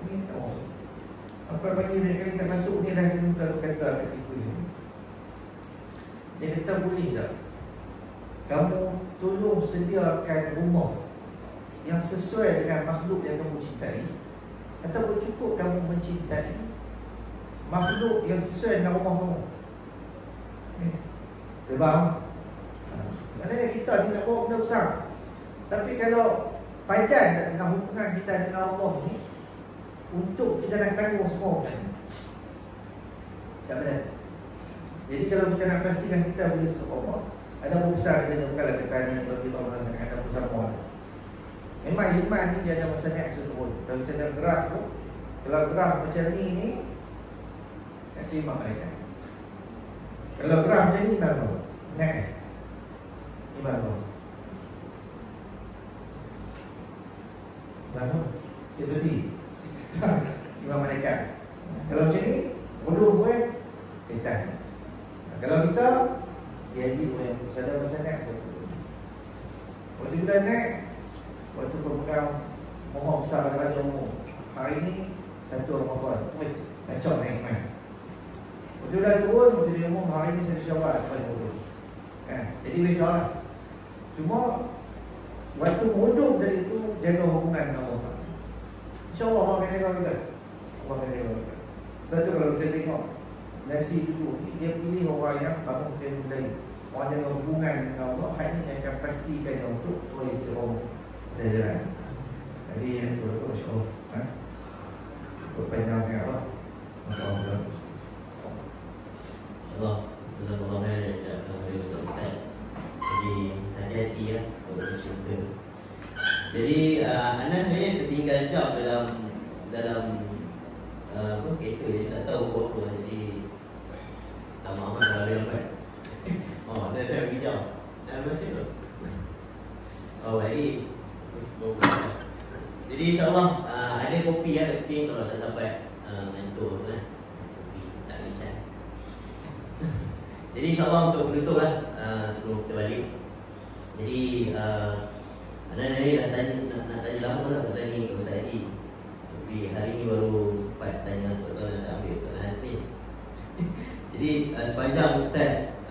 Ni tak masuk. Apa panggil dia kali tak masuk ni dah unta kata kat tikus ni. Dia kata boleh tak kamu tolong sediakan rumah yang sesuai dengan makhluk yang kamu cintai, atau cukup kamu mencintai makhluk yang sesuai dengan rumah kamu. Faham? Maknanya kita ni nak bawa benda besar. Tapi kalau padan dengan hubungan kita dengan Allah ni, untuk kita nak tanggung semua benda ni, tak benar. Jadi kalau kita nak pastikan kita boleh sekolah, ada besar dia bukanlah kata ni bagi Allah dengan ada bersama. Memang iman ni dia ada masa naik turun. Kalau kita nak gerak tu, kalau gerak macam ni nanti iman mereka. Kalau gerak macam ni iman tu naik. Iman tu. Iman tu seperti iman malaikat. Kalau macam ni bodoh pun setan. Kalau kita Yazid pun yang sadar masa naik. Waktu kita naik, waktu pemegang mohon besar Raja Umum, hari ni 1 Ramadan. Macam naik iman. Waktu dah turun, waktu dia umum hari ni 1 Syawal. Jadi biasalah. Cuma waktu muduk dari itu, jaga hubungan dengan Allah. InsyaAllah Allah akan jaga kita. Allah akan jaga kita. Sebab tu kalau kita tengok nasi dulu ni, dia pilih orang yang bangun qiyamul lail, orang yang hubungan dengan Allah. Hal ini akan pastikan dia untuk istiqamah dan jalan. Jadi yang tu insya-Allah cukup panjang sangat lah. 9 jam dalam kereta, dia tak tahu apa. Jadi tak maaf kalau dia lambat. Dah pergi jam. Dah masih tu. Baik. Jadi insyaAllah ada kopi tapi kalau tak sampai ngantuk kan, kopi tak lincah. Jadi insyaAllah untuk menutup lah sebelum kita balik. Jadi Anak ni nak tanya lama lah soalan ni ke Ustaz Adi. Tapi hari ni baru sempat tanya sebab tu nak ambil soalan Hasmi. Jadi sepanjang Ustaz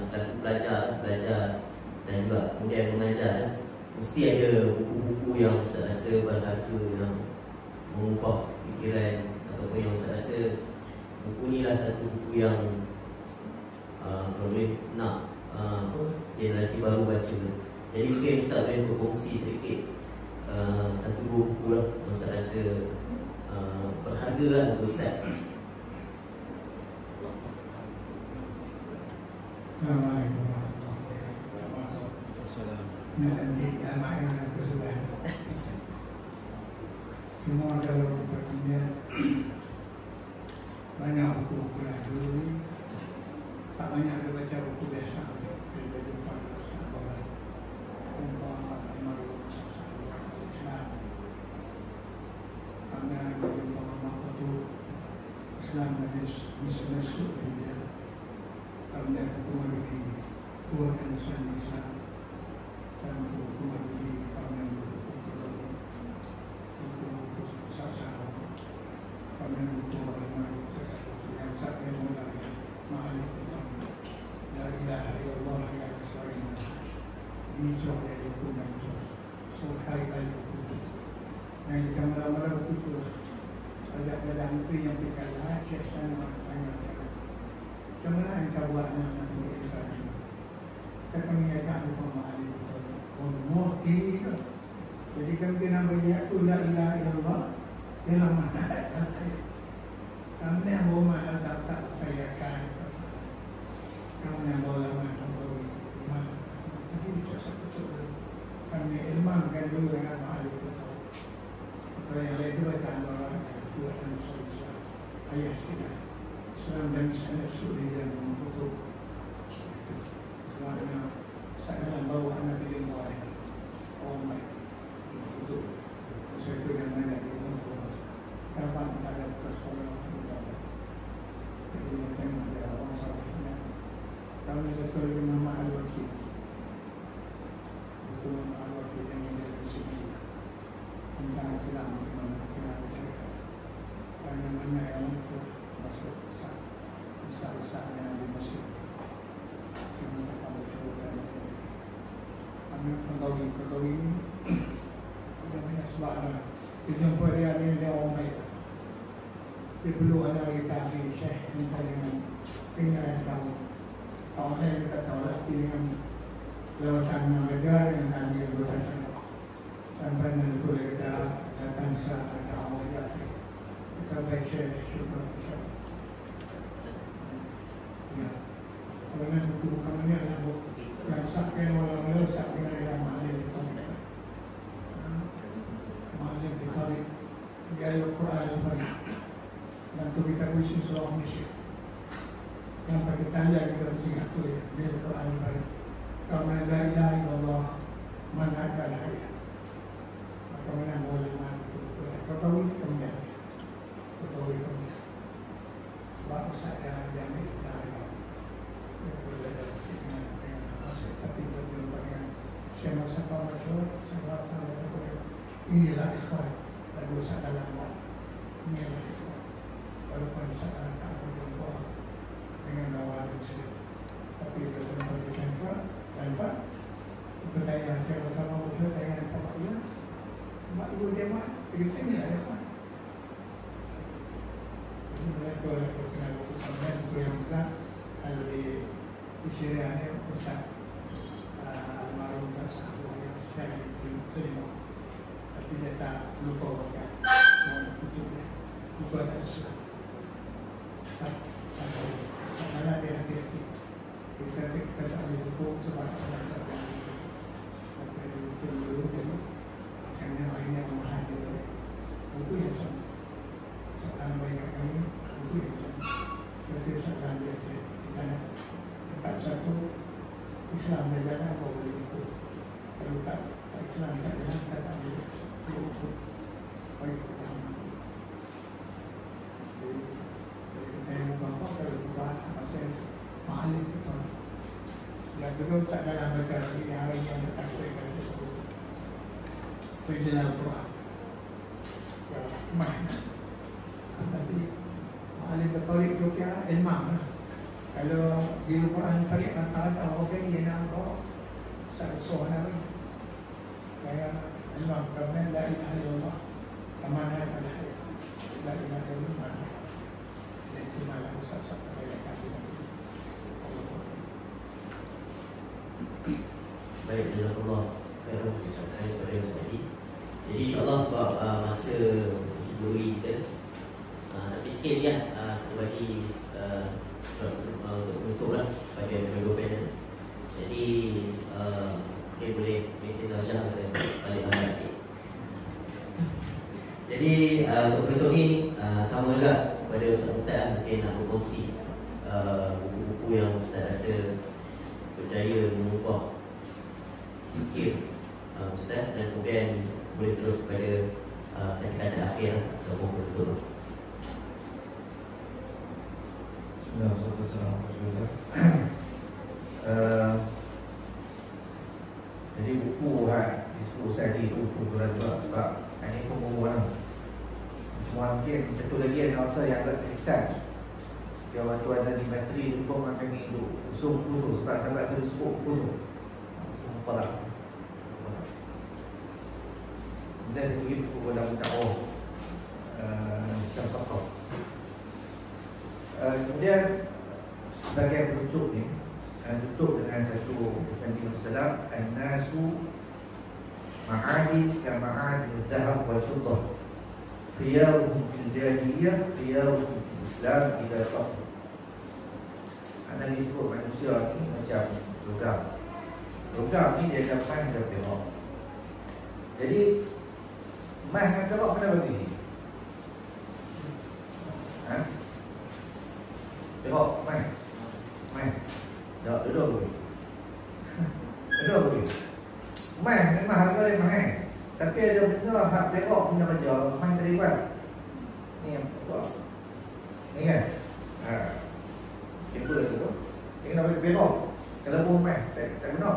selaku pelajar dan juga kemudian mengajar, mesti ada buku-buku yang Ustaz rasa berharga, yang mengubah fikiran, ataupun yang Ustaz rasa buku ni lah satu buku yang kalau boleh nak generasi baru baca. Jadi mungkin Ustaz boleh berkongsi sedikit satu dua buku lah yang Ustaz rasa berharga lah untuk Ustaz. Assalamualaikum warahmatullahi wabarakatuh. Semua kalau berkemudian banyak buku-buku lah dulu ni. Tak banyak ada baca buku biasa. Dia jumpa Ustaz Borat, jumpa Imarul Islam, kerana jumpa Mahmud Islam dan Misnasuk dia. Kemudian buku Madudi Tua dan Islam, dan buku Madudi kemudian buku Kedua, buku Sasa, kemudian buku Imarul yang saat yang mulai Ma'alif La ilaha illallah ya Rasulullah. Ini soal dari buku dan soal kali-kali buku itu. Dan jika malam-malam buku itu kadang-kadang itu yang berkata Syekh sana tanya macam mana engkau buat anak-anak murid tadi? Kita mengingatkan lupa Ma'alif Allah ini tu. Jadi kami nak baca tu La ilaha illallah dalam manhaj al-ayat. Kami yang berumah tak percayakan, kami yang berulama beri iman. Tapi itu betul. Kami ilmankan dulu dengan Ma'alif betul. Kalau yang lain itu bacaan orang yang Tua dan Islam ayat kita Islam dan Misnasuk dan Mahmud. Kerana saya dalam bawa anak di luar orang baik Mahmud. Saya itu yang ada di Mahmud. Dapat kita ada ke sekolah. Jadi macam ada orang sahabat. Kami satu lagi nama Al-Wakil. Buku nama Al-Wakil yang ada di sini. Tentang Islam bagaimana kita masyarakat. Karena mana yang itu masuk besar-besar yang di Mesir. Semasa kamu sebut dan lain-lain. Kami ketahui ini. Ada banyak sebablah. Jumpa dia ni dia orang baik. Dia perlu anak kita ahli Syekh yang dengan tinggal yang tahu. Kalau saya kita tahu lah dengan lewatan yang berbeza dengan kami yang berbeza. Sampai nanti boleh kita datang saat tahu ya. Kita baik Syekh syukur insyaAllah. Ya. Kerana buku-buku ini adalah buku yang sakit malam-malam sakit adalah Ma'alif ditarik. Ma'alif ditarik. Dia Al-Quran Al-Farid. Dan tu kita uji surah Malaysia. Yang pakai tanda kita uji aku ya. Dia Al-Quran Al-Farid. Karena la ilaha illallah man adal hayat. Maka mana boleh mampu. Kau tahu ini kemudian. Kau tahu ini kemudian. Sebab saya jangan kita ada. Dia berbeda dengan apa saya. Tapi berjumpa dengan saya masa masyarakat. Saya tahu inilah ikhwan. Lalu saya dalam bawah. Inilah ikhwan. Walaupun saya tak berjumpa dengan awal Mesir. Tapi berjumpa di Sanford. Pertanyaan saya pertama Mesir dengan tapak dia. Mak ibu dia mak. Dia kata ni lah ikhwan. Jadi mereka oleh berkenal buku yang besar. Kalau di Syria ni Ustaz Almarhum Ustaz Sahabat yang saya terima. Tapi dia tak lupa bukan buku dia. Buku ada Islam. Karena dia hati-hati. Kita tak boleh hukum sebab ada yang tapi ada hukum dulu. Jadi makanya akhirnya betul tak dalam baca hari yang datang mereka tersebut. Saya dalam Quran. Ya, mana? Tapi alim bertaurik tu kira ilmam lah. Kalau di Quran tarik rata-rata orang ni yang nampak satu soalan lagi. Kayak ilmam kerana la ilaha illallah. Kemana al-hayat? La ilaha illallah. Itu malah usah-usah perdayakan. Baik, jazakallah khairan ucapkan kepada Ustaz Ali. Jadi insyaAllah sebab masa juri kita, tapi sikit ya, kita bagi untuk menutup lah pada kedua panel. Jadi mungkin boleh mesin Rajah kita balik lambat sikit. Jadi untuk penutup ni sama juga kepada Ustaz Mukhtar, mungkin nak berkongsi buku-buku yang Ustaz rasa berjaya mengubah fikir Ustaz, dan kemudian boleh terus kepada kata-kata akhir ataupun penutup. Bismillahirrahmanirrahim. Jadi buku disebut tadi itu buku berat juga sebab ini pun buku mana. Cuma mungkin satu lagi analisa yang agak terkesan. Kalau waktu ada di materi itu pun akan usung buku sebab sampai saya sebut buku. Apalah. Kemudian saya pergi buku dalam dakwah Syam Saqaf. Kemudian sebagai penutup ni, tutup dengan satu pesan Nabi Sallam, an-nasu ma'adin ka ma'adin zahab wal fiddah, khiyaruhum fil jahiliyah khiyaruhum fil Islam idza faqih. Nabi sebut manusia ni macam logam. Logam ni dia ada emas dan perak. Jadi emas dan perak kena bagi. Perak, emas. Emas. Tak, duduk bagi. Duduk bagi. Emas memang harga dia mahal. Tapi ada benda hak perak punya kerja, emas tak dibuat. Ni yang apa? Ni kan? Cipul tu. Dia kena bagi perak. Kalau pun emas, tak guna.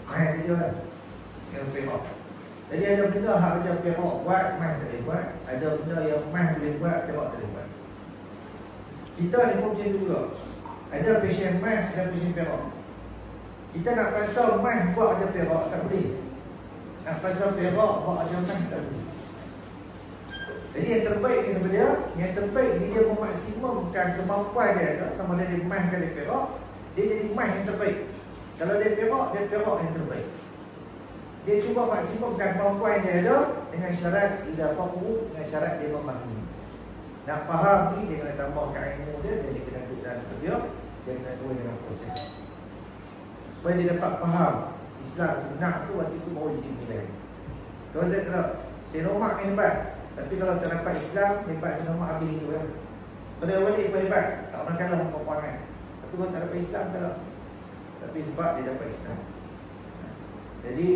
Mahal saja lah. Kena perak. Jadi ada benda hak kerja perak buat, emas tak boleh buat. Ada benda yang emas boleh buat, perak tak boleh buat. Kita ni pun macam tu juga. Ada passion emas, ada passion perak. Kita nak pasal emas buat ada perak, tak boleh. Nak pasal perak buat ada emas, tak boleh. Jadi yang terbaik ni sebenarnya, yang terbaik ni dia memaksimumkan kemampuan dia. Sama ada dia emas ke dia perak, dia jadi emas yang terbaik. Kalau dia perak yang terbaik. Dia cuba maksimumkan kemampuan dia ada dengan syarat tidak faqih, dengan syarat dia memahami. Nak faham ni dia kena tambahkan ilmu dia, dan dia kena duduk dalam terbiak, dia kena turun dengan proses supaya dia dapat faham Islam sebenar tu. Waktu tu baru jadi nilai. Kalau dia kata Sinomak ni hebat, tapi kalau tak dapat Islam, hebat Sinomak habis itu kan. Kalau dia balik pun hebat, tak pernah kalah perempuan. Tapi kalau tak dapat Islam, tak ada. Tapi sebab dia dapat Islam. Jadi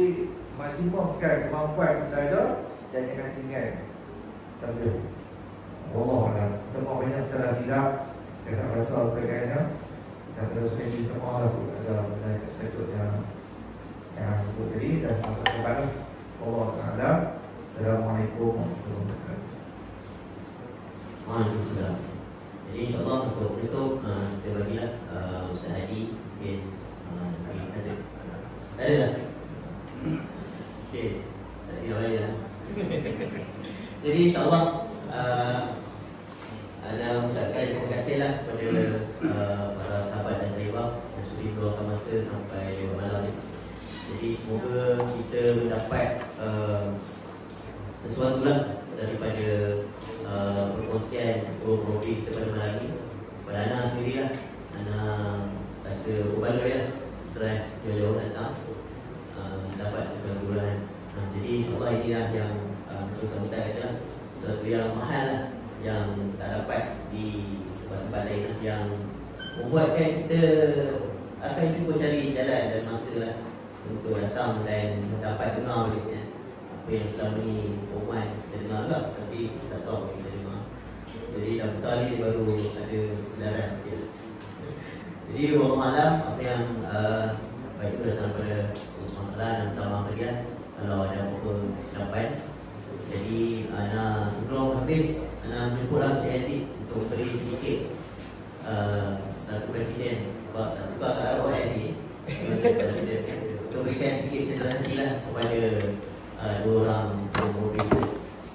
maksimumkan kemampuan kita ada, dan jangan tinggal terbiak. Wallahualam. Kita mahu banyak salah silap, kesalahan besar terkaitnya. Dan kalau saya minta maaf ada benda yang sepatutnya yang sebut tadi, dan masa kepada Allah Ta'ala. Assalamualaikum warahmatullahi wabarakatuh. Waalaikumsalam. Jadi insyaAllah untuk penutup kita bagilah Ustaz Hadi mungkin ada lah. Okay, Ustaz Hadi awal lah. Jadi insyaAllah Anda mengucapkan terima kasihlah kepada para sahabat dan sahabat yang sudi meluangkan masa sampai lewat malam ni. Jadi semoga kita mendapat sesuatu lah daripada perkongsian Robi kita pada malam ni. Pada Ana sendiri lah, Ana rasa berbaloi lah drive jauh-jauh datang dapat sesuatu lah. Jadi insyaAllah inilah yang terus kita kata sesuatu yang mahal lah, yang tak dapat di tempat-tempat lain lah, yang membuatkan kita akan cuba cari jalan dan masa lah untuk datang dan dapat dengar balik kan. Apa yang selama ni formal kita dengar lah, tapi kita tak tahu apa kita dengar. Jadi dah besar ni dia baru ada sedaran sikit. Jadi wallahualam apa yang Baik itu datang daripada Allah SWT dan minta maaf lagi kalau ada apa-apa kesilapan. Jadi sebelum habis jemputlah Encik Aziz untuk beri sedikit satu presiden, sebab tak tukar kat arwah Aziz presiden, untuk berikan sedikit cedera hati lah kepada dua orang pemuda